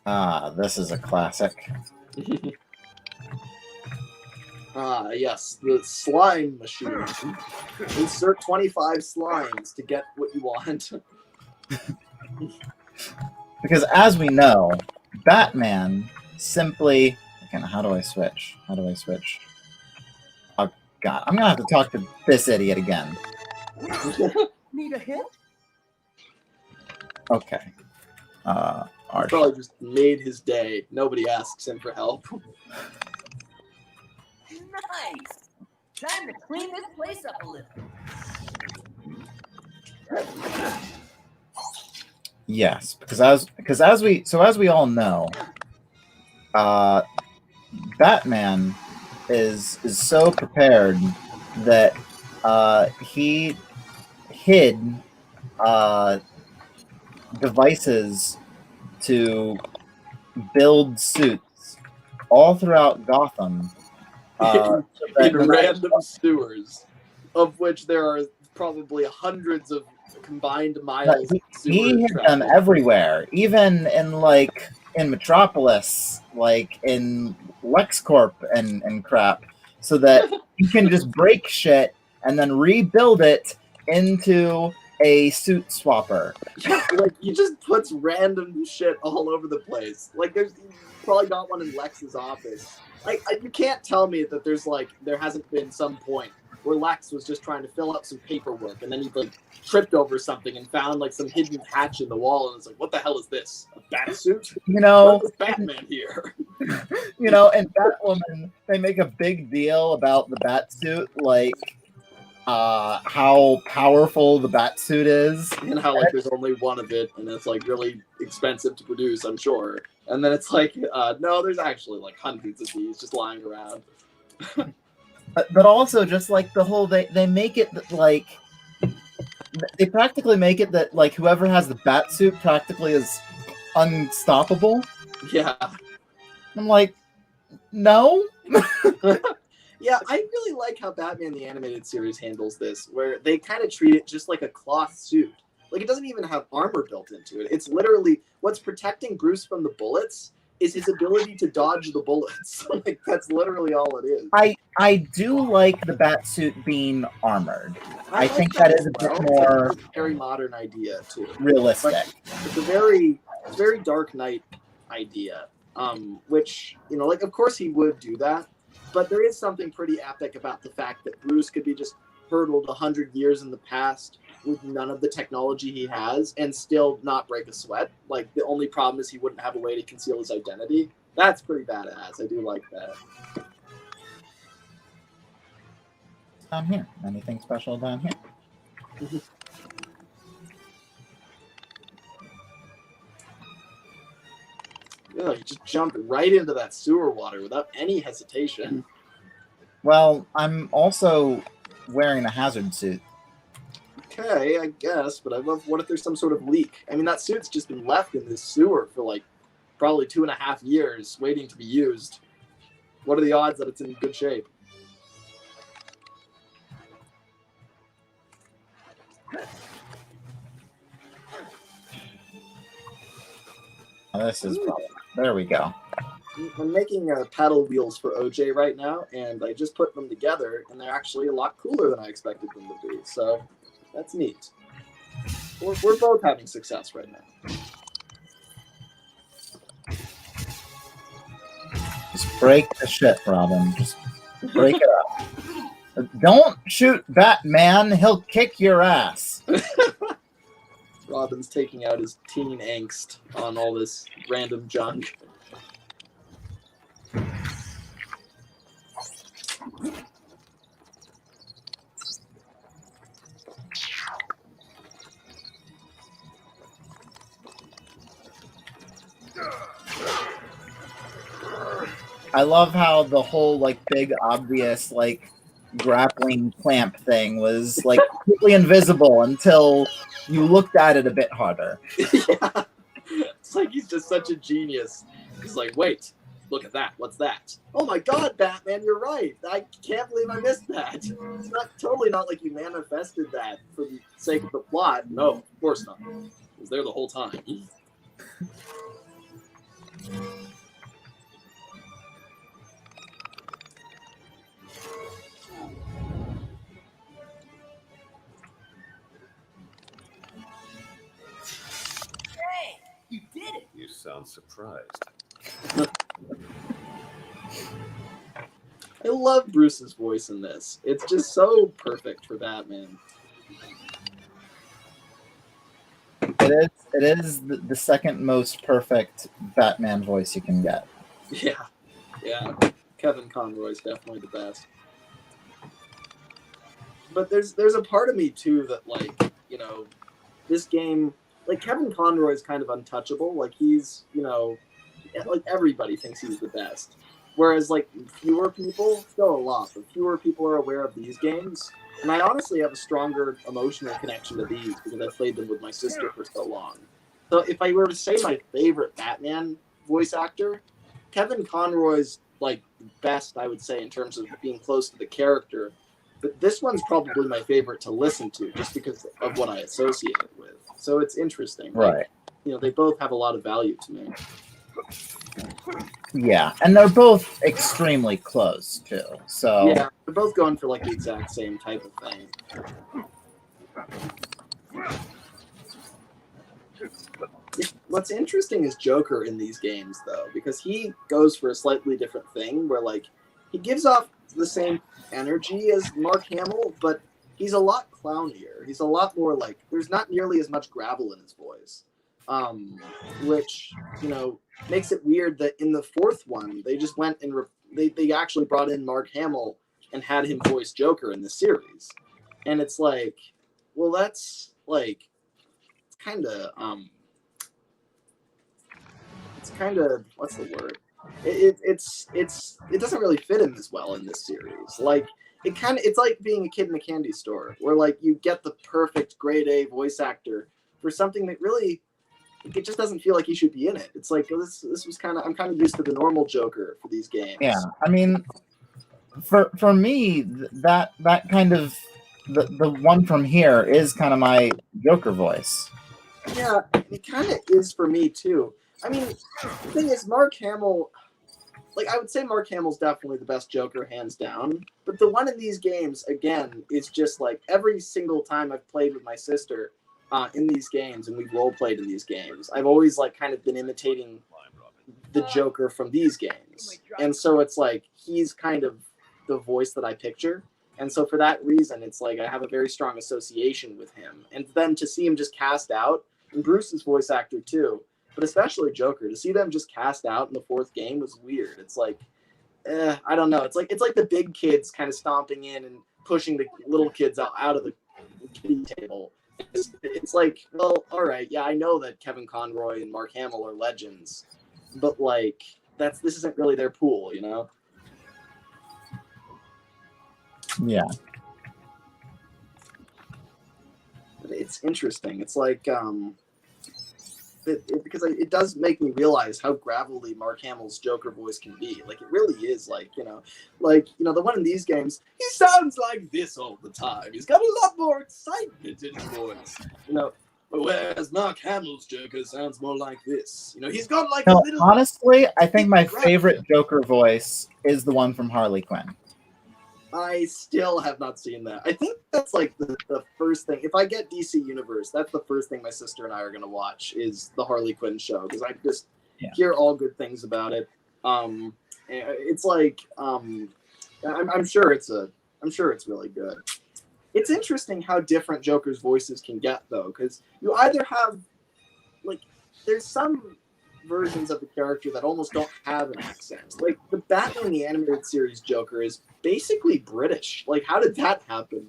Ah, this is a classic. Yes, the slime machine. Insert 25 slimes to get what you want. Because as we know, Batman simply... Okay, how do I switch? How do I switch? Oh, God. I'm going to have to talk to this idiot again. Need a hint? Okay. Arch. Probably just made his day. Nobody asks him for help. Nice. Time to clean this place up a little. Yes, because as we all know, Batman is so prepared that he hid devices to build suits all throughout Gotham. So that In random sewers, of which there are probably hundreds of combined miles. he hid them everywhere, even in Metropolis, like in LexCorp and crap, so that you can just break shit and then rebuild it into a suit swapper. Like he just puts random shit all over the place. Like there's probably got one in Lex's office. You can't tell me that there hasn't been some point where Lex was just trying to fill out some paperwork, and then he like tripped over something and found like some hidden hatch in the wall, and it's like, what the hell is this? A bat suit? You know, What is Batman here? you know, and Batwoman, they make a big deal about the bat suit, like how powerful the bat suit is, And how like there's only one of it, and it's like really expensive to produce, I'm sure. And then it's like, no, there's actually like hundreds of these just lying around. but also just like the whole they make it that, like they practically make it that like whoever has the bat suit practically is unstoppable. Yeah. I'm like, no. Yeah, I really like how Batman the Animated Series handles this, where they kind of treat it just like a cloth suit. Like, it doesn't even have armor built into it. It's literally, what's protecting Bruce from the bullets is his ability to dodge the bullets. Like, that's literally all it is. I do like the bat suit being armored. I like think that is a as bit well. more It's a very modern idea, too. realistic. It's a very Dark Knight idea, which, you know, like, of course he would do that, but there is something pretty epic about the fact that Bruce could be just hurdled 100 years in the past with none of the technology he has and still not break a sweat. Like, the only problem is he wouldn't have a way to conceal his identity. That's pretty badass. I do like that. Down here. Anything special down here? Yeah, you just jump right into that sewer water without any hesitation. Well, I'm also wearing a hazard suit. Okay, I guess, but I love, what if there's some sort of leak? I mean, that suit's just been left in this sewer for like probably 2.5 years waiting to be used. What are the odds that it's in good shape? Oh, this is probably, there we go. I'm making paddle wheels for OJ right now, and I just put them together, and they're actually a lot cooler than I expected them to be. So that's neat. We're both having success right now. Just break the shit, Robin. Just break it up. Don't shoot Batman. He'll kick your ass. Robin's taking out his teen angst on all this random junk. I love how the whole like big obvious like grappling clamp thing was like completely invisible until you looked at it a bit harder. Yeah. It's like he's just such a genius. He's like, wait, look at that. What's that? Oh my god, Batman, you're right. I can't believe I missed that. It's totally not like you manifested that for the sake of the plot. No, of course not. It was there the whole time. Hey, you did it. You sound surprised. I love Bruce's voice in this. It's just so perfect for Batman. It is the second most perfect Batman voice you can get. Yeah. Kevin Conroy's definitely the best. But there's a part of me too that, like, you know, this game, like, Kevin Conroy is kind of untouchable. Like, he's, you know, like, everybody thinks he's the best. Whereas, like, fewer people, still a lot, but fewer people are aware of these games. And I honestly have a stronger emotional connection to these because I played them with my sister for so long. So if I were to say my favorite Batman voice actor, Kevin Conroy's, like, best, I would say, in terms of being close to the character. But this one's probably my favorite to listen to just because of what I associate it with. So it's interesting. Like, Right. you know, they both have a lot of value to me. Yeah, and they're both extremely close too. So Yeah, they're both going for, like, the exact same type of thing. What's interesting is Joker in these games, though, because he goes for a slightly different thing where, like, he gives off the same energy as Mark Hamill, but he's a lot clownier. He's a lot more, like, there's not nearly as much gravel in his voice, which, you know, makes it weird that in the fourth one, they just went and they actually brought in Mark Hamill and had him voice Joker in the series. And it's like, well, that's, like, it's kind of what's the word? It doesn't really fit him as well in this series. Like, it's like being a kid in a candy store where, like, you get the perfect grade A voice actor for something that really, it just doesn't feel like he should be in it. It's like, this was I'm kind of used to the normal Joker for these games. yeah, I mean, for me, that kind of the one from here is kind of my Joker voice. Yeah, it kind of is for me too. I mean, the thing is, Mark Hamill, like, I would say Mark Hamill's definitely the best Joker, hands down. But the one in these games, again, is just like every single time I've played with my sister in these games, and we've role played in these games, I've always, like, kind of been imitating the Joker from these games. And so it's like he's kind of the voice that I picture. And so for that reason, it's like I have a very strong association with him. And then to see him just cast out, and Bruce's voice actor too, but especially Joker, to see them just cast out in the fourth game was weird. It's like, I don't know. It's like the big kids kind of stomping in and pushing the little kids out of the kiddie table. It's like, well, all right, yeah, I know that Kevin Conroy and Mark Hamill are legends, but like this isn't really their pool, you know? Yeah. It's interesting. It's like because it does make me realize how gravelly Mark Hamill's Joker voice can be. Like it really is like the one in these games, he sounds like this all the time. He's got a lot more excitement in his voice. Whereas Mark Hamill's Joker sounds more like this. He's got like a little. Honestly, I think my favorite Joker voice is the one from Harley Quinn. I still have not seen that. I think that's like the first thing. If I get DC Universe, that's the first thing my sister and I are going to watch is the Harley Quinn show because I just hear all good things about it. It's like I'm sure it's really good. It's interesting how different Joker's voices can get though, because you either have like there's some versions of the character that almost don't have an accent. Like the Batman the Animated Series Joker is basically British. Like how did that happen?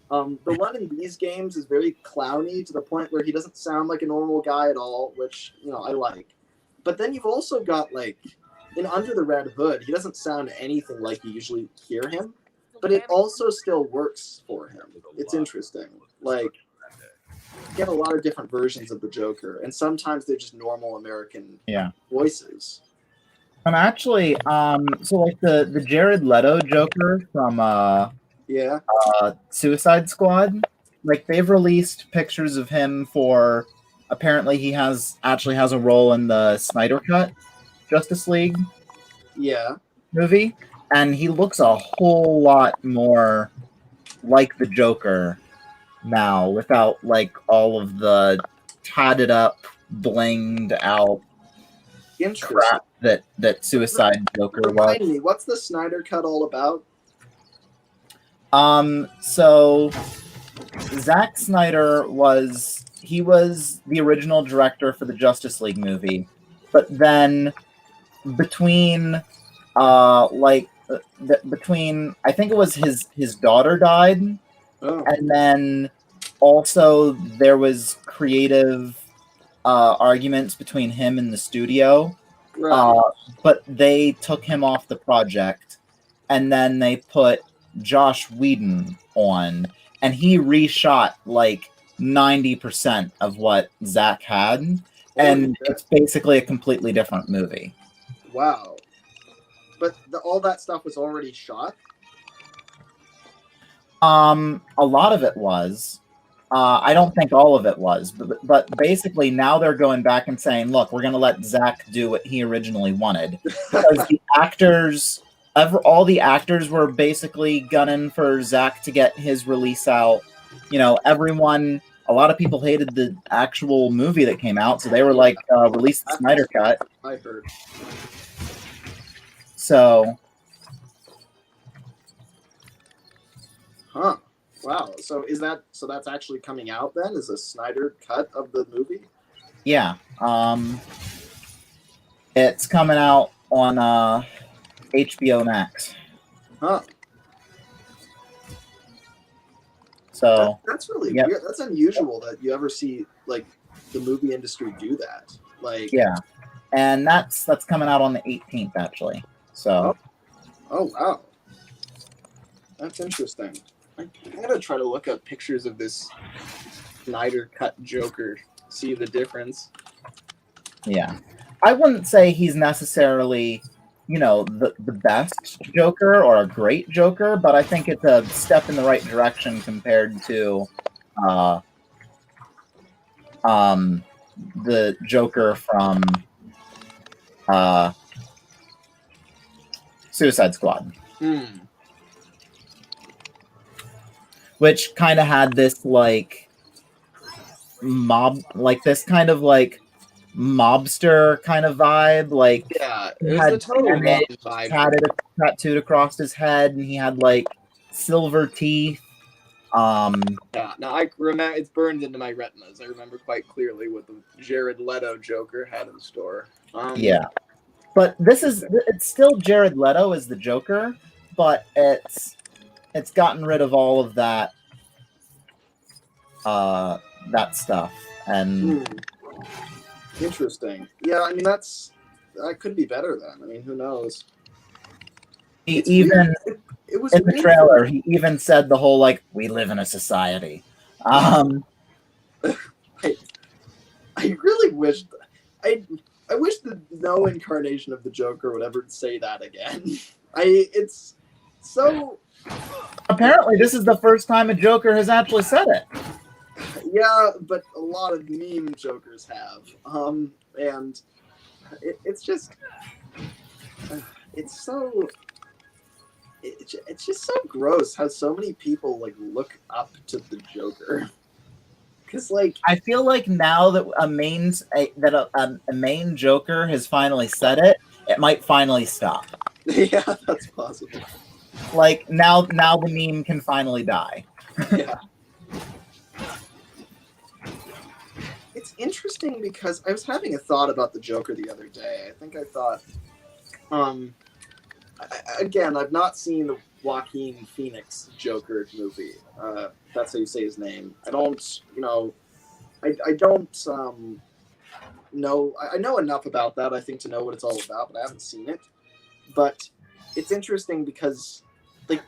The one in these games is very clowny to the point where he doesn't sound like a normal guy at all, which I like. But then you've also got like in Under the Red Hood, he doesn't sound anything like you usually hear him, but it also still works for him. It's interesting. Like get a lot of different versions of the Joker, and sometimes they're just normal American voices. And actually, so like the Jared Leto Joker from Suicide Squad, like they've released pictures of him for apparently he actually has a role in the Snyder Cut Justice League movie, and he looks a whole lot more like the Joker now without like all of the tatted up, blinged out crap that Suicide Joker was. Remind me, what's the Snyder Cut all about? So Zack Snyder was the original director for the Justice League movie, but then between between I think it was his daughter died. Oh. And then also there was creative arguments between him and the studio. Right. But they took him off the project, and then they put Josh Whedon on, and he reshot like 90% of what Zach had, and it's basically a completely different movie. Wow. But all that stuff was already shot? A lot of it was. I don't think all of it was, but basically now they're going back and saying, look, we're going to let Zach do what he originally wanted. Because all the actors were basically gunning for Zach to get his release out. A lot of people hated the actual movie that came out, so they were like, release the Snyder Cut. I heard. So... Huh. Wow. So that's actually coming out then? Is a Snyder cut of the movie? Yeah. It's coming out on HBO Max. Huh. So that's really weird. That's unusual that you ever see like the movie industry do that. Like and that's coming out on the 18th actually. So oh wow. That's interesting. I gotta try to look up pictures of this Snyder cut Joker, see the difference. Yeah. I wouldn't say he's necessarily, the best Joker or a great Joker, but I think it's a step in the right direction compared to the Joker from Suicide Squad. Which kind of had this like this kind of like mobster kind of vibe. Like it was a total mob vibe. Had it tattooed across his head, and he had like silver teeth. Yeah, now I remember it's burned into my retinas. I remember quite clearly what the Jared Leto Joker had in store. Yeah, but it's still Jared Leto as the Joker, but it's gotten rid of all of that that stuff. And Interesting. Yeah, I mean that could be better then. I mean, who knows? he It's even weird. It was in the weird trailer, he even said the whole like, "We live in a society." I really wish I wish that no incarnation of the Joker would ever say that again. It's so Apparently, this is the first time a Joker has actually said it. yeah, but a lot of meme Jokers have. And it's just it's so it's just so gross how so many people like look up to the Joker. Because like I feel like now that a main Joker has finally said it, it might finally stop. yeah, that's possible. Like now the meme can finally die. Yeah. It's interesting because I was having a thought about the Joker the other day. I think I thought, again, I've not seen the Joaquin Phoenix Joker movie. That's how you say his name. I don't, I don't know. I know enough about that, I think, to know what it's all about, but I haven't seen it. But it's interesting because, like,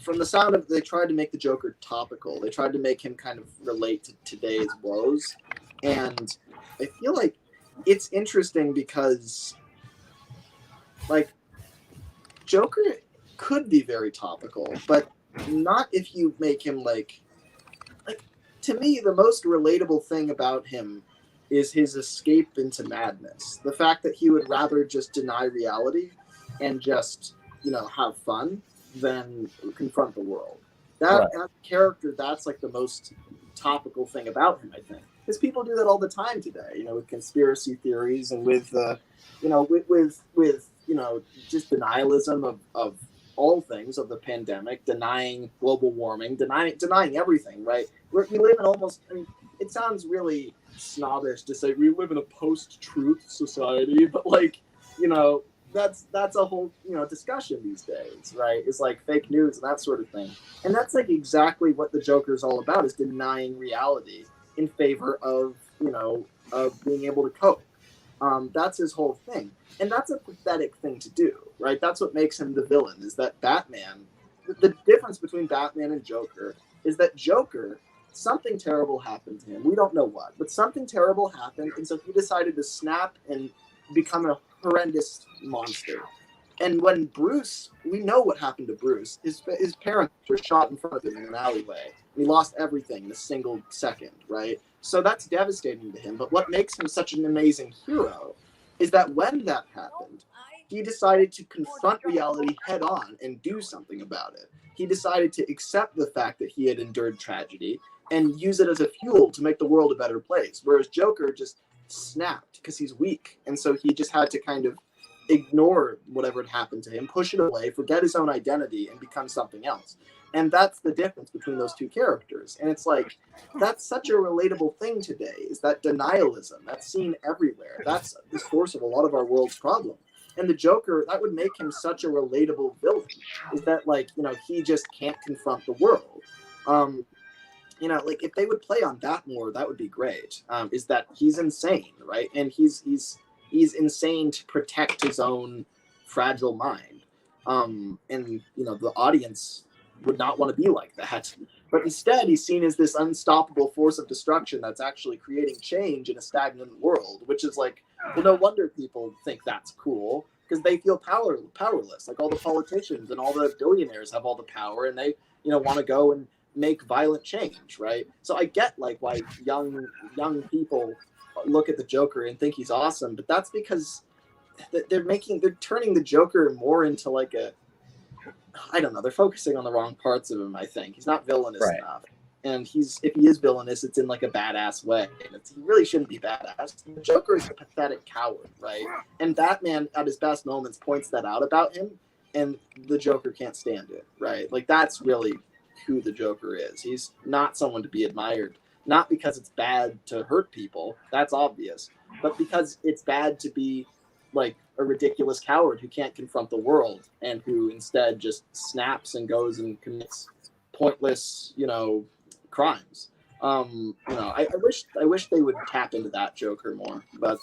from the sound of, they tried to make the Joker topical. They tried to make him kind of relate to today's woes. And I feel like it's interesting because, like, Joker could be very topical, but not if you make him, like, to me, the most relatable thing about him is his escape into madness. The fact that he would rather just deny reality and just, have fun than confront the world. That character, that's like the most topical thing about him, I think. Because people do that all the time today, with conspiracy theories and with just denialism of all things, of the pandemic, denying global warming, denying everything, right? We live in almost, it sounds really snobbish to say we live in a post-truth society, but that's a whole discussion these days, right? It's like fake news and that sort of thing, and that's like exactly what the Joker is all about, is denying reality in favor of of being able to cope. That's his whole thing, and that's a pathetic thing to do, right? That's what makes him the villain. Is that Batman? The difference between Batman and Joker is that Joker, something terrible happened to him. We don't know what, but something terrible happened, and so he decided to snap and become a horrendous monster. And when Bruce, we know what happened to Bruce. His parents were shot in front of him in an alleyway. He lost everything in a single second, right? So that's devastating to him. But what makes him such an amazing hero is that when that happened, he decided to confront reality head on and do something about it. He decided to accept the fact that he had endured tragedy and use it as a fuel to make the world a better place. Whereas Joker just snapped because he's weak. And so he just had to kind of ignore whatever had happened to him, push it away, forget his own identity, and become something else. And that's the difference between those two characters. And it's like, that's such a relatable thing today, is that denialism. That's seen everywhere. That's the source of a lot of our world's problem. And the Joker, that would make him such a relatable villain, is that, he just can't confront the world. If they would play on that more, that would be great. Is that he's insane, right? And he's insane to protect his own fragile mind. And the audience would not want to be like that. But instead, he's seen as this unstoppable force of destruction that's actually creating change in a stagnant world, which is like, well, no wonder people think that's cool, because they feel powerless. Like all the politicians and all the billionaires have all the power, and they, want to go and make violent change, right? So I get why young people look at the Joker and think he's awesome, but that's because they're turning the Joker more into like a, I don't know, they're focusing on the wrong parts of him. I think he's not villainous enough, and if he is villainous, it's in like a badass way. And he really shouldn't be badass. The Joker is a pathetic coward, right? And Batman, at his best moments, points that out about him. and the Joker can't stand it, right? Like that's really who the Joker is. He's not someone to be admired, not because it's bad to hurt people, that's obvious, but because it's bad to be like a ridiculous coward who can't confront the world and who instead just snaps and goes and commits pointless, crimes. I wish they would tap into that Joker more, but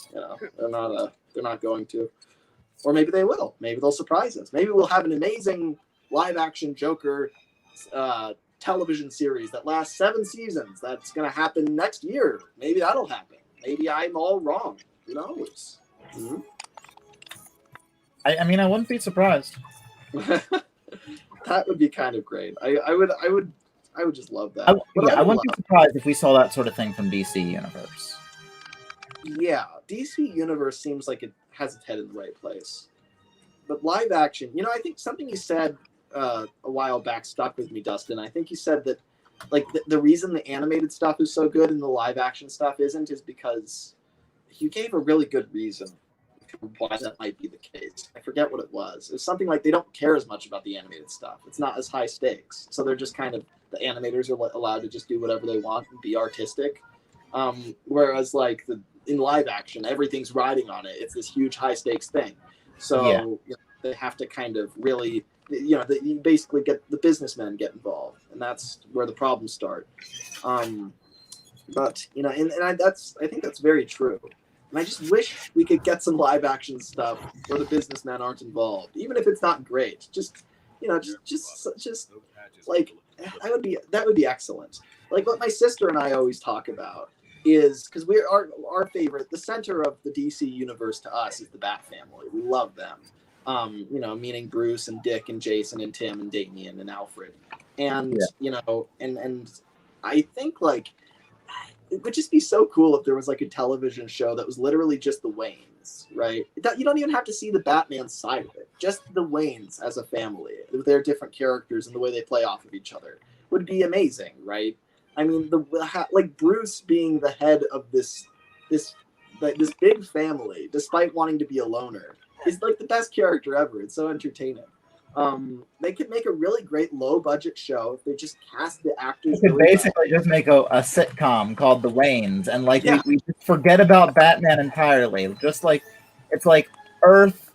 they're not going to. Or maybe they will. Maybe they'll surprise us. Maybe we'll have an amazing live action Joker television series that lasts 7 seasons. That's going to happen next year. Maybe that'll happen. Maybe I'm all wrong. Who knows? Mm-hmm. I mean, I wouldn't be surprised. That would be kind of great. I would just love that. I wouldn't be surprised if we saw that sort of thing from DC Universe. Yeah, DC Universe seems like it has its head in the right place. But live action, I think something you said a while back stuck with me, Dustin. I think you said that like the reason the animated stuff is so good and the live action stuff isn't is because you gave a really good reason why that might be the case. I forget what it was. It was something like they don't care as much about the animated stuff. It's not as high stakes. So they're just kind of, the animators are allowed to just do whatever they want and be artistic. Whereas like in live action, everything's riding on it. It's this huge high stakes thing. So they have to kind of really, you basically get the businessmen get involved, and that's where the problems start. I think that's very true. And I just wish we could get some live action stuff where the businessmen aren't involved, even if it's not great. Just like that would be excellent. Like what my sister and I always talk about is because our favorite, the center of the DC universe to us is the Bat family. We love them. Meaning Bruce and Dick and Jason and Tim and Damian and Alfred. And and I think like it would just be so cool if there was like a television show that was literally just the Waynes, right? You don't even have to see the Batman side of it. Just the Waynes as a family, with their different characters and the way they play off of each other would be amazing, right? I mean, like Bruce being the head of this big family, despite wanting to be a loner, is like the best character ever. It's so entertaining. They could make a really great low budget show if they just cast the actors. They could basically just make a sitcom called The Waynes, and we just forget about Batman entirely. Just like it's like Earth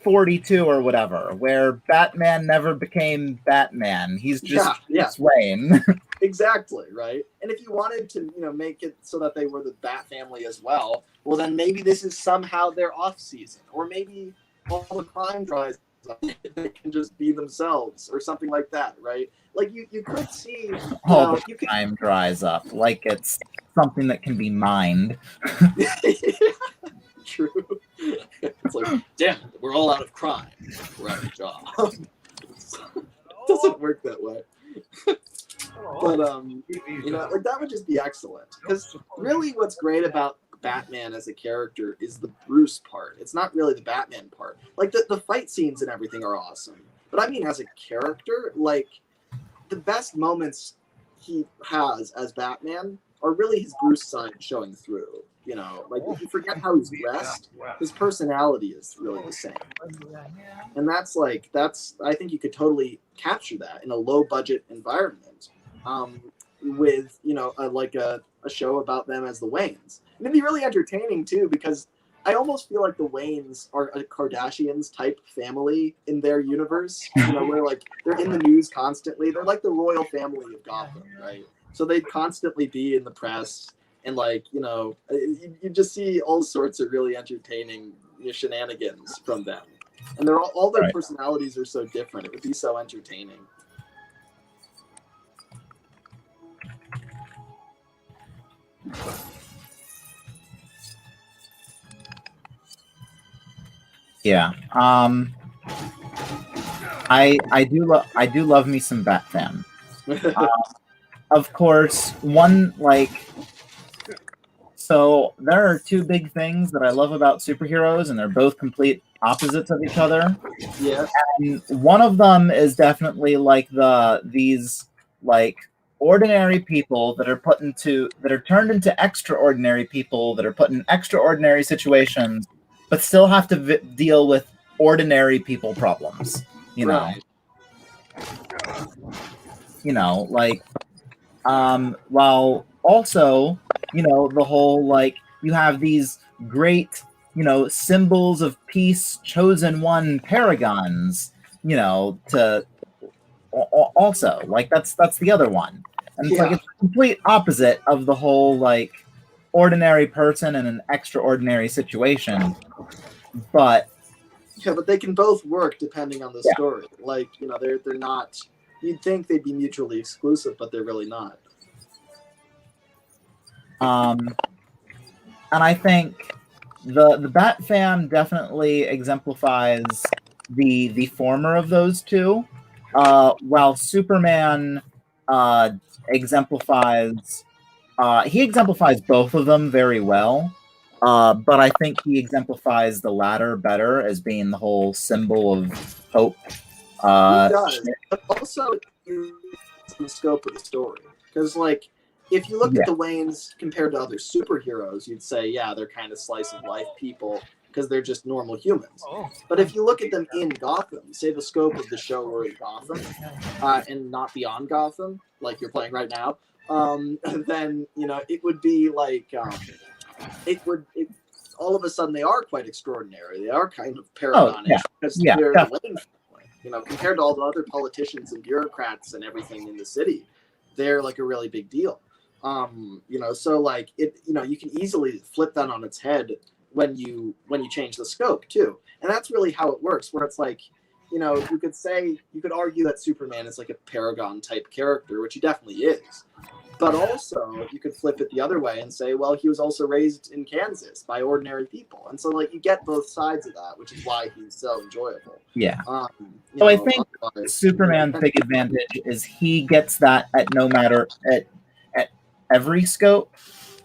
42 or whatever, where Batman never became Batman. He's just Wayne. Exactly, right? And if you wanted to, make it so that they were the Bat family as well, well, then maybe this is somehow their off season, or maybe all the crime dries up, they can just be themselves, or something like that, right? Like you could see all the crime dries up, like it's something that can be mined. True. It's like, damn it, we're all out of crime. We're out of job. It doesn't work that way. But like that would just be excellent, because really what's great about Batman as a character is the Bruce part. It's not really the Batman part. Like the fight scenes and everything are awesome, but I mean as a character, like the best moments he has as Batman are really his Bruce side showing through. Like if you forget how he's dressed, his personality is really the same. And that's I think you could totally capture that in a low budget environment, with a show about them as the Waynes. And it'd be really entertaining too, because I almost feel like the Waynes are a Kardashians type family in their universe, where like they're in the news constantly. They're like the royal family of Gotham, right? So they'd constantly be in the press. And you just see all sorts of really entertaining shenanigans from them, and they're all their personalities are so different. It would be so entertaining. Yeah. I do love me some Batman. Of course, so there are two big things that I love about superheroes, and they're both complete opposites of each other. Yeah. And one of them is definitely like these ordinary people that are turned into extraordinary people that are put in extraordinary situations, but still have to deal with ordinary people problems. you know. Right. You know, like, while also, you know, the whole, like, you have these great, you know, symbols of peace, chosen one paragons, you know, to also, like, that's the other one. And it's like, Yeah. it's the complete opposite of the whole, like, ordinary person in an extraordinary situation. But Yeah, but they can both work depending on the Yeah. story. Like, you know, they're not. You'd think they'd be mutually exclusive, but they're really not. and I think the Bat fan definitely exemplifies the former of those two, while Superman exemplifies he exemplifies both of them very well. But I think he exemplifies the latter better as being the whole symbol of hope. He does, but also it's the scope of the story. Because, like, if you look Yeah. at the Waynes compared to other superheroes, you'd say, yeah, they're kind of slice of life people because they're just normal humans. But if you look at them in Gotham, say the scope of the show were in Gotham and not beyond Gotham, like you're playing right now, then, you know, it would be like all of a sudden they are quite extraordinary. They are kind of paragonish because Yeah, they're definitely. Wayne family. You know, compared to all the other politicians and bureaucrats and everything in the city, they're like a really big deal. You know, so like it, you know, you can easily flip that on its head when you change the scope too. And that's really how it works, where it's like, you know, you could argue that Superman is like a paragon type character, which he definitely is. But also, you could flip it the other way and say, well, he was also raised in Kansas by ordinary people. And so, like, you get both sides of that, which is why he's so enjoyable. Yeah. You So I know, think otherwise- Superman's big advantage is he gets that at every scope.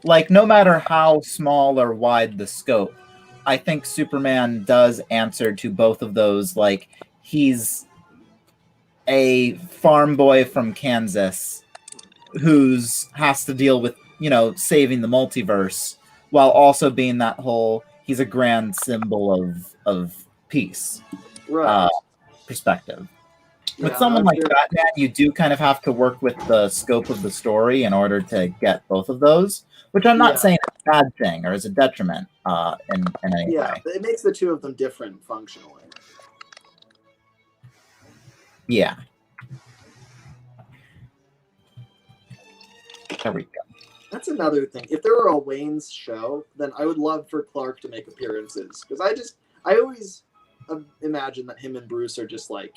Like, no matter how small or wide the scope, I think Superman does answer to both of those. Like, he's a farm boy from Kansas who's has to deal with, you know, saving the multiverse while also being that whole he's a grand symbol of peace Right. perspective. With Yeah, someone like that's Batman, you do kind of have to work with the scope of the story in order to get both of those, which I'm not Yeah. saying is a bad thing or is a detriment in any yeah, way. it makes the two of them different functionally. Yeah. There we go. That's another thing. If there were a Wayne's show, then I would love for Clark to make appearances, because I always imagine that him and Bruce are just like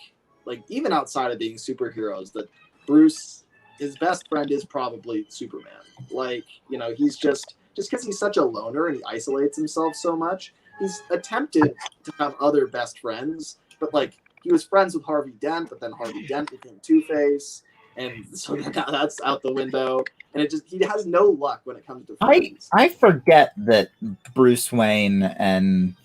even outside of being superheroes, that Bruce, his best friend is probably Superman. Like, you know, he's just because he's such a loner and he isolates himself so much, he's attempted to have other best friends, but like he was friends with Harvey Dent, but then Harvey Dent became Two-Face, and so now that's out the window. And he has no luck when it comes to friends. I forget that Bruce Wayne and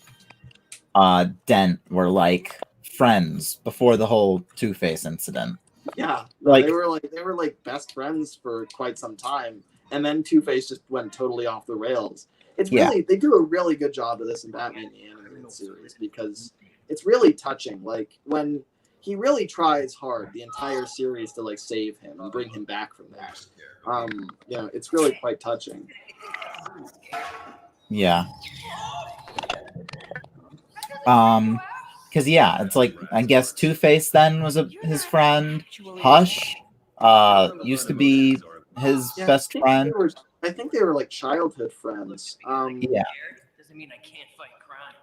Dent were like friends before the whole Two-Face incident. Yeah, Like, they were like best friends for quite some time, and then Two-Face just went totally off the rails. It's really they do a really good job of this in Batman the Animated Series, because it's really touching. Like, when he really tries hard the entire series to like save him and bring him back from that. Yeah, it's really quite touching. Yeah. Because yeah, it's like, I guess Two-Face then was his friend. Hush used to be his Yeah, best friend. I think they were like childhood friends. Yeah. Doesn't mean I can't fight crime.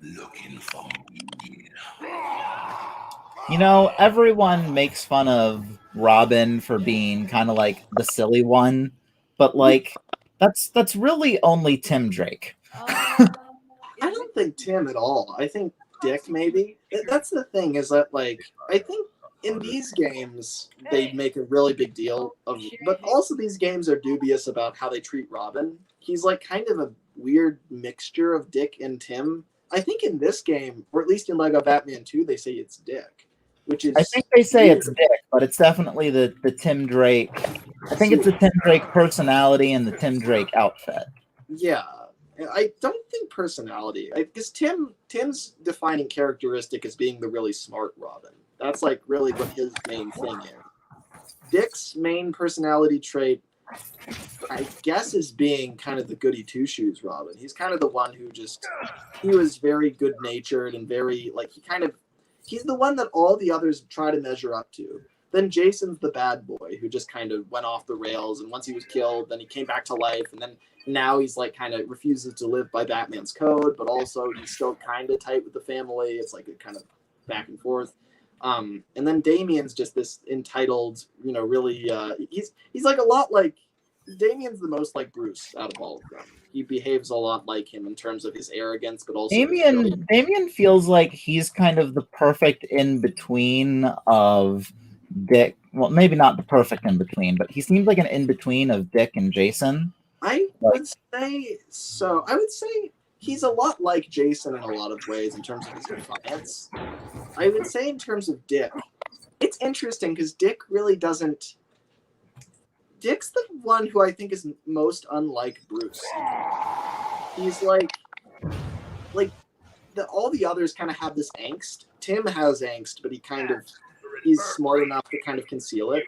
Looking for me. You know, everyone makes fun of Robin for being kind of like the silly one, but like that's really only Tim Drake. I don't think Tim at all. I think Dick maybe. That's the thing, is that like I think in these games they make a really big deal of, but also these games are dubious about how they treat Robin. He's like kind of a weird mixture of Dick and Tim. I think in this game, or at least in Lego Batman 2, they say it's Dick, which is I think they say it's Dick, but it's definitely the Tim Drake. I think it's the Tim Drake personality and the Tim Drake outfit. Yeah, I don't think personality. Because Tim's defining characteristic as being the really smart Robin. That's like really what his main thing is. Dick's main personality trait, I guess, is being kind of the goody two shoes Robin. He's kind of the one who he was very good natured and very like he's the one that all the others try to measure up to. Then Jason's the bad boy who just kind of went off the rails, and once he was killed, then he came back to life, and then now he's like kind of refuses to live by Batman's code, but also he's still kind of tight with the family. It's like a kind of back and forth. And then Damien's just this entitled, really he's like a lot like Damien's the most like Bruce out of all of them. He behaves a lot like him in terms of his arrogance, but also Damien feels like he's kind of the perfect in between of Dick. Well, maybe not the perfect in between, but he seems like an in between of Dick and Jason. I would say so. I would say he's a lot like Jason in a lot of ways in terms of his defiance. I would say in terms of Dick, it's interesting because Dick really doesn't. Dick's the one who I think is most unlike Bruce. He's like all the others kind of have this angst. Tim has angst, but he's smart enough to kind of conceal it.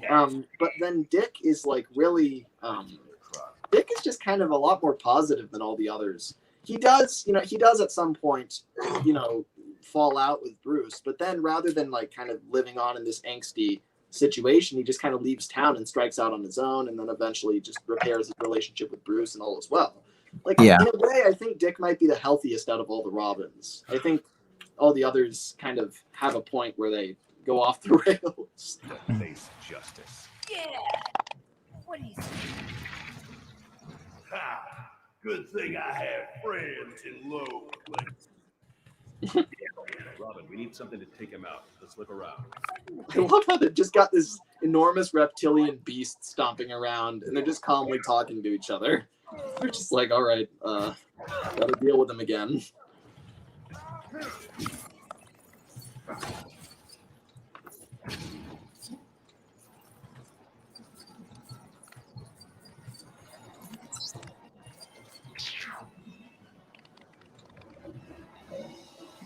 But then Dick is like really. Dick is just kind of a lot more positive than all the others. He does at some point, fall out with Bruce, but then rather than like kind of living on in this angsty situation, he just kind of leaves town and strikes out on his own, and then eventually just repairs his relationship with Bruce and all as well. Like, in a way, I think Dick might be the healthiest out of all the Robins. I think all the others kind of have a point where they go off the rails. Face justice. Yeah. What do you say? Ha! Good thing I have friends in low places. Robin, we need something to take him out. Let's look around. I love how they just got this enormous reptilian beast stomping around, and they're just calmly talking to each other. They're just like, all right, gotta deal with him again.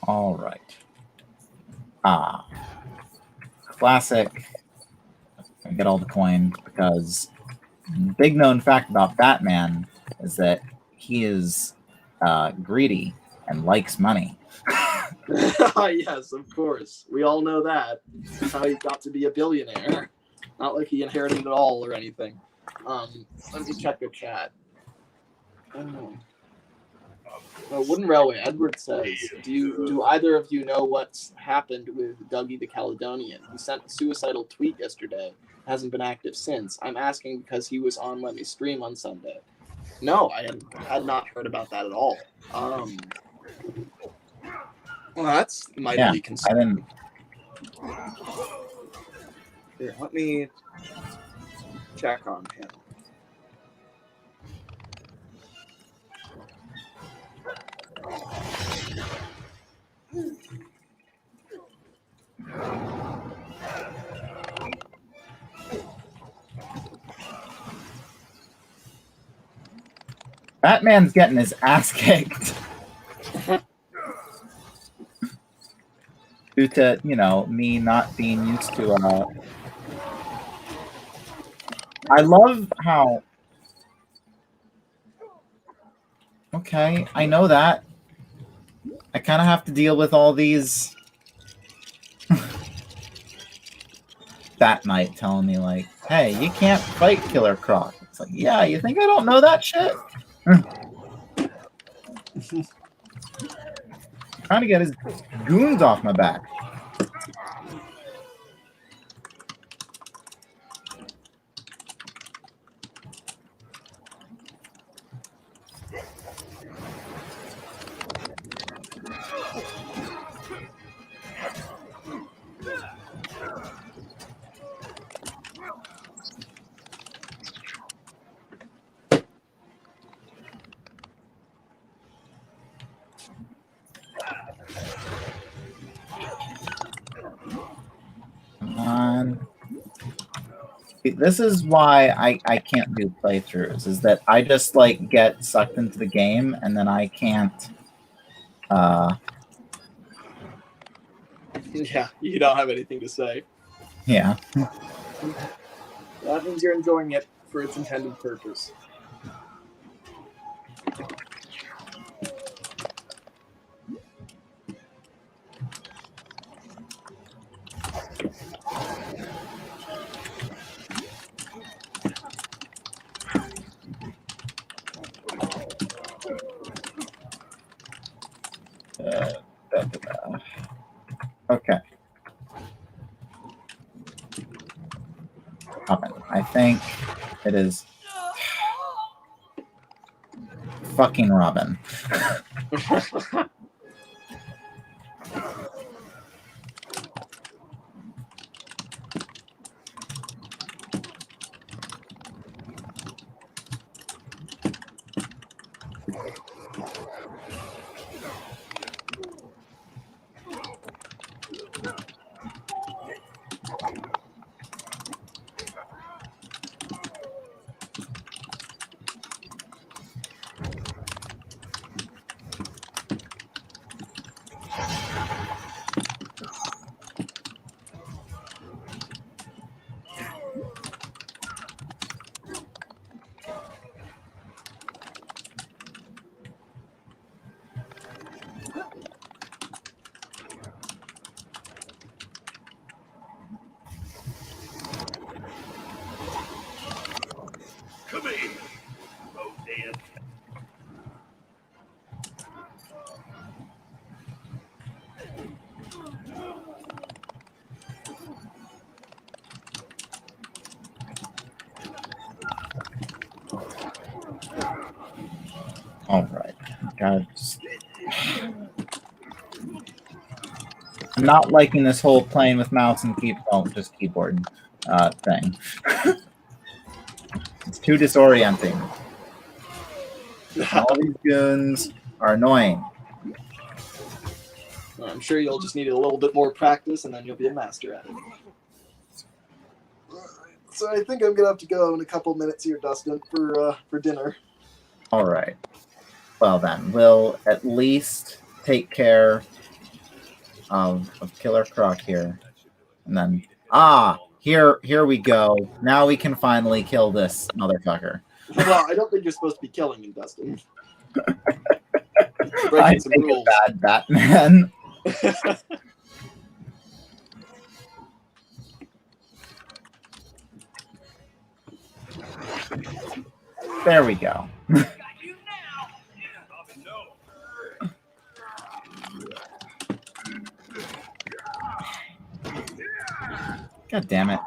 All right. Classic. I get all the coin because big known fact about Batman is that he is greedy and likes money. Yes, of course. We all know that. That's how he got to be a billionaire. Not like he inherited it all or anything. Let me check the chat. Wooden Railway, Edward says, do either of you know what's happened with Dougie the Caledonian? He sent a suicidal tweet yesterday. Hasn't been active since. I'm asking because he was on Let Me Stream on Sunday. No, I had not heard about that at all. Well, that's mightily concerning. Here, let me check on him. Batman's getting his ass kicked. Due to, me not being used to I love how okay, I know that. I kind of have to deal with all these Bat Knight telling me like, hey, you can't fight Killer Croc. It's like, yeah, you think I don't know that shit? Trying to get his goons off my back. This is why I can't do playthroughs, is that I just like get sucked into the game and then I can't Yeah, you don't have anything to say. yeah. That means you're enjoying it for its intended purpose. Okay. Robin. I think it is fucking Robin. Come in. Oh, damn. All right. God, I'm not liking this whole playing with mouse and just keyboard thing. It's too disorienting. All these goons are annoying. I'm sure you'll just need a little bit more practice, and then you'll be a master at it. So I think I'm gonna have to go in a couple minutes here, Dustin, for dinner. All right. Well then, we'll at least take care of Killer Croc here, and then here we go. Now we can finally kill this motherfucker. Well, I don't think you're supposed to be killing him, Dustin. I Breaking some think a rules. bad Batman. There we go. God damn it.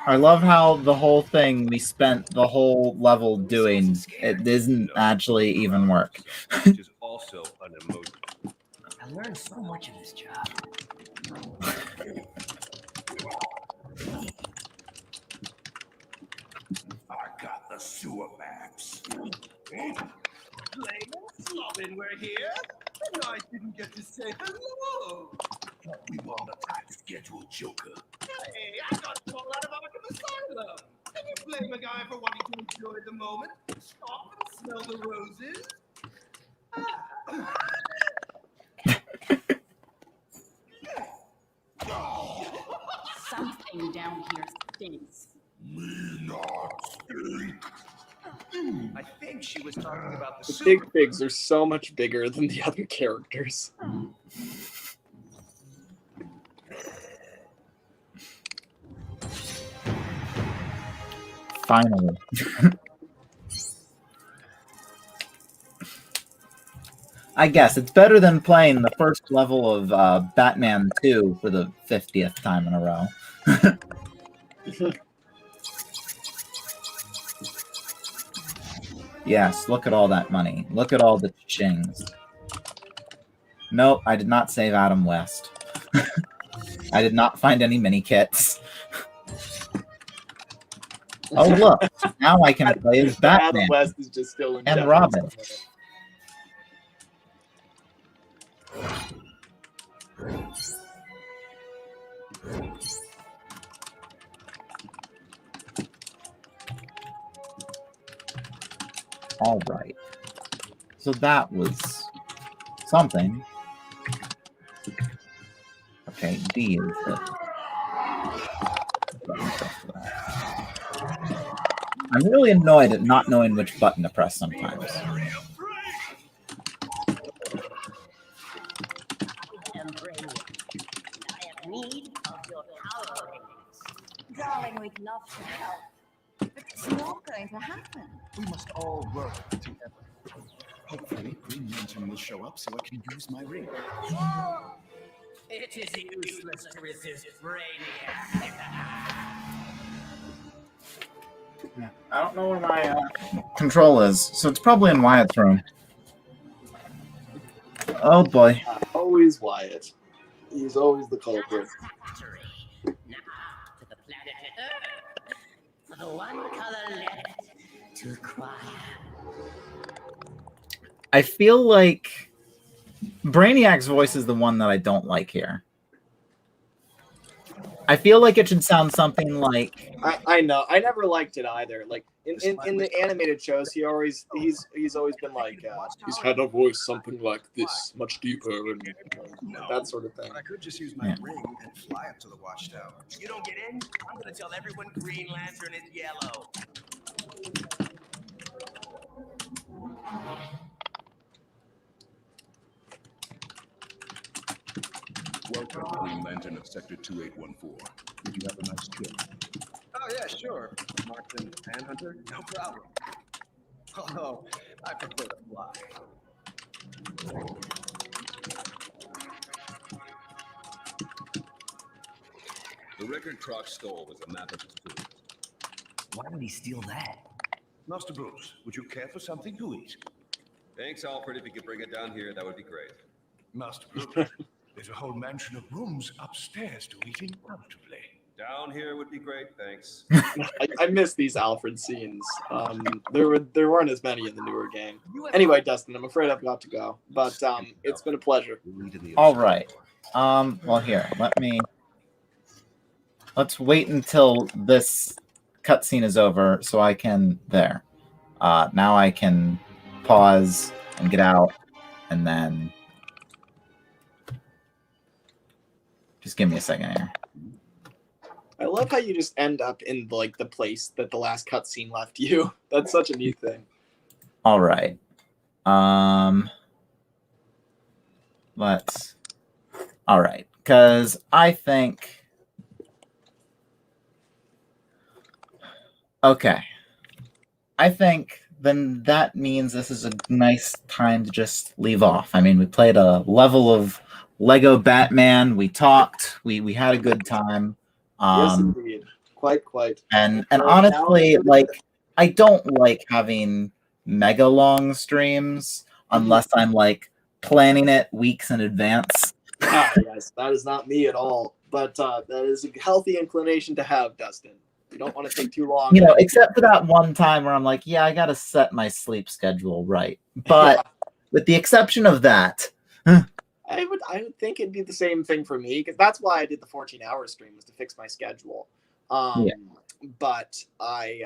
I love how the whole thing we spent the whole level doing, it doesn't actually even work. Which is also an emoji. I learned so much in this job. I got the sewer maps. Flaming Slobbin, we're here. And I didn't get to say hello. We were on a tight schedule, Joker. Hey, I got you all out of Arkham Asylum. Can you blame a guy for wanting to enjoy the moment? Stop and smell the roses. Something down here stinks. I think she was talking about the The sewer. big pigs are so much bigger than the other characters. Finally. I guess it's better than playing the first level of Batman 2 for the 50th time in a row. Yes, look at all that money. Look at all the chings. Nope, I did not save Adam West. I did not find any mini kits. Oh look, now I can play as Adam Batman West is just still in and jeopardy Robin. somewhere. All right. So that was something. Okay, D is the button to press for that. I'm really annoyed at not knowing which button to press sometimes. Darling, we'd love to help, but it's not going to happen. We must all work together. Hopefully, Green Lantern will show up so I can use my ring. It is useless to resist Brainiac. I don't know where my control is, so it's probably in Wyatt's room. Oh boy. Always Wyatt. He's always the culprit. Now to the planet Earth for the one color left to acquire. I feel like Brainiac's voice is the one that I don't like here. I feel like it should sound something like I know. I never liked it either. Like in the animated shows, he's always been like he's had a voice something like this, much deeper and that sort of thing. But I could just use my ring and fly up to the watchtower. You don't get in? I'm gonna tell everyone Green Lantern is yellow. Welcome, Green Lantern of Sector 2814. Did you have a nice trip? Oh, yeah, sure. Martin Manhunter? No problem. Oh, I prefer to fly. The record Croc stole was a map of his food. Why would he steal that? Master Bruce, would you care for something to eat? Thanks, Alfred. If you could bring it down here, that would be great. Master Bruce, there's a whole mansion of rooms upstairs to eat in comfortably. Down here would be great, thanks. I miss these Alfred scenes. There weren't as many in the newer game. Anyway, Dustin, I'm afraid I've got to go, but it's been a pleasure. all right. Well, here, let's wait until this cutscene is over so I can now I can pause and get out, and then just give me a second here. I love how you just end up in like the place that the last cutscene left you. That's such a neat thing. All right. All right, because I think. Okay. I think then that means this is a nice time to just leave off. I mean, we played a level of Lego Batman. We talked. We had a good time. Yes, indeed. Quite. And honestly, like, I don't like having mega long streams unless I'm like planning it weeks in advance. Yes, that is not me at all. But that is a healthy inclination to have, Dustin. You don't want to take too long. You know, except for that one time where I'm like, yeah, I got to set my sleep schedule right. But with the exception of that, I would think it'd be the same thing for me, because that's why I did the 14-hour stream, was to fix my schedule. But I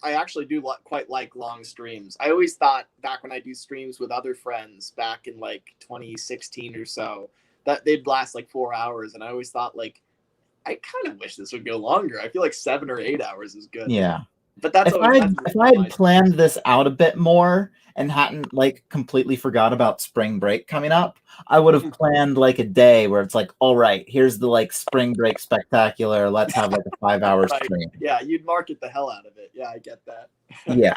actually do quite like long streams. I always thought back when I do streams with other friends back in like 2016 or so that they'd last like 4 hours, and I always thought like I kind of wish this would go longer. I feel like 7 or 8 hours is good. yeah. But that's If I had planned this out a bit more and hadn't like completely forgot about spring break coming up, I would have planned like a day where it's like, all right, here's the like spring break spectacular. Let's have like a 5-hour Right. stream. Yeah, you'd market the hell out of it. Yeah, I get that. Yeah.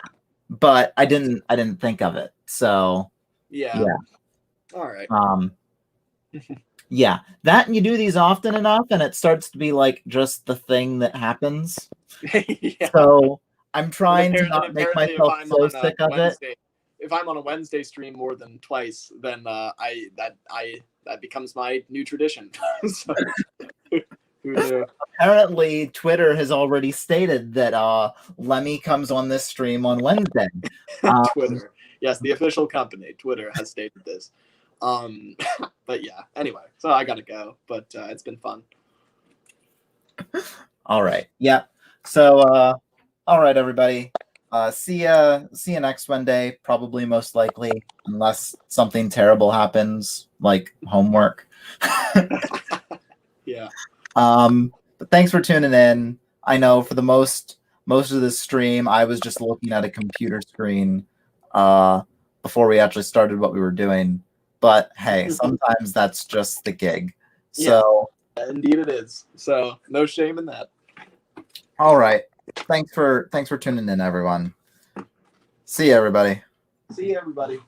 But I didn't think of it. So Yeah. All right. yeah, that, and you do these often enough and it starts to be like just the thing that happens. Yeah. So I'm trying to And not make apparently myself if I'm so on a sick of it. Wednesday- If I'm on a Wednesday stream more than twice, then that becomes my new tradition. So, who knew? Apparently, Twitter has already stated that Lemmy comes on this stream on Wednesday. Twitter. Yes, the official company, Twitter, has stated this. But yeah, anyway, so I gotta go, but it's been fun. All right. Yeah. So, all right, everybody. See ya next Monday, probably most likely, unless something terrible happens, like homework. Yeah. But thanks for tuning in. I know for the most of this stream, I was just looking at a computer screen before we actually started what we were doing. But hey, sometimes that's just the gig. So, indeed it is. So no shame in that. all right. Thanks for tuning in, everyone. See you, everybody. See you, everybody.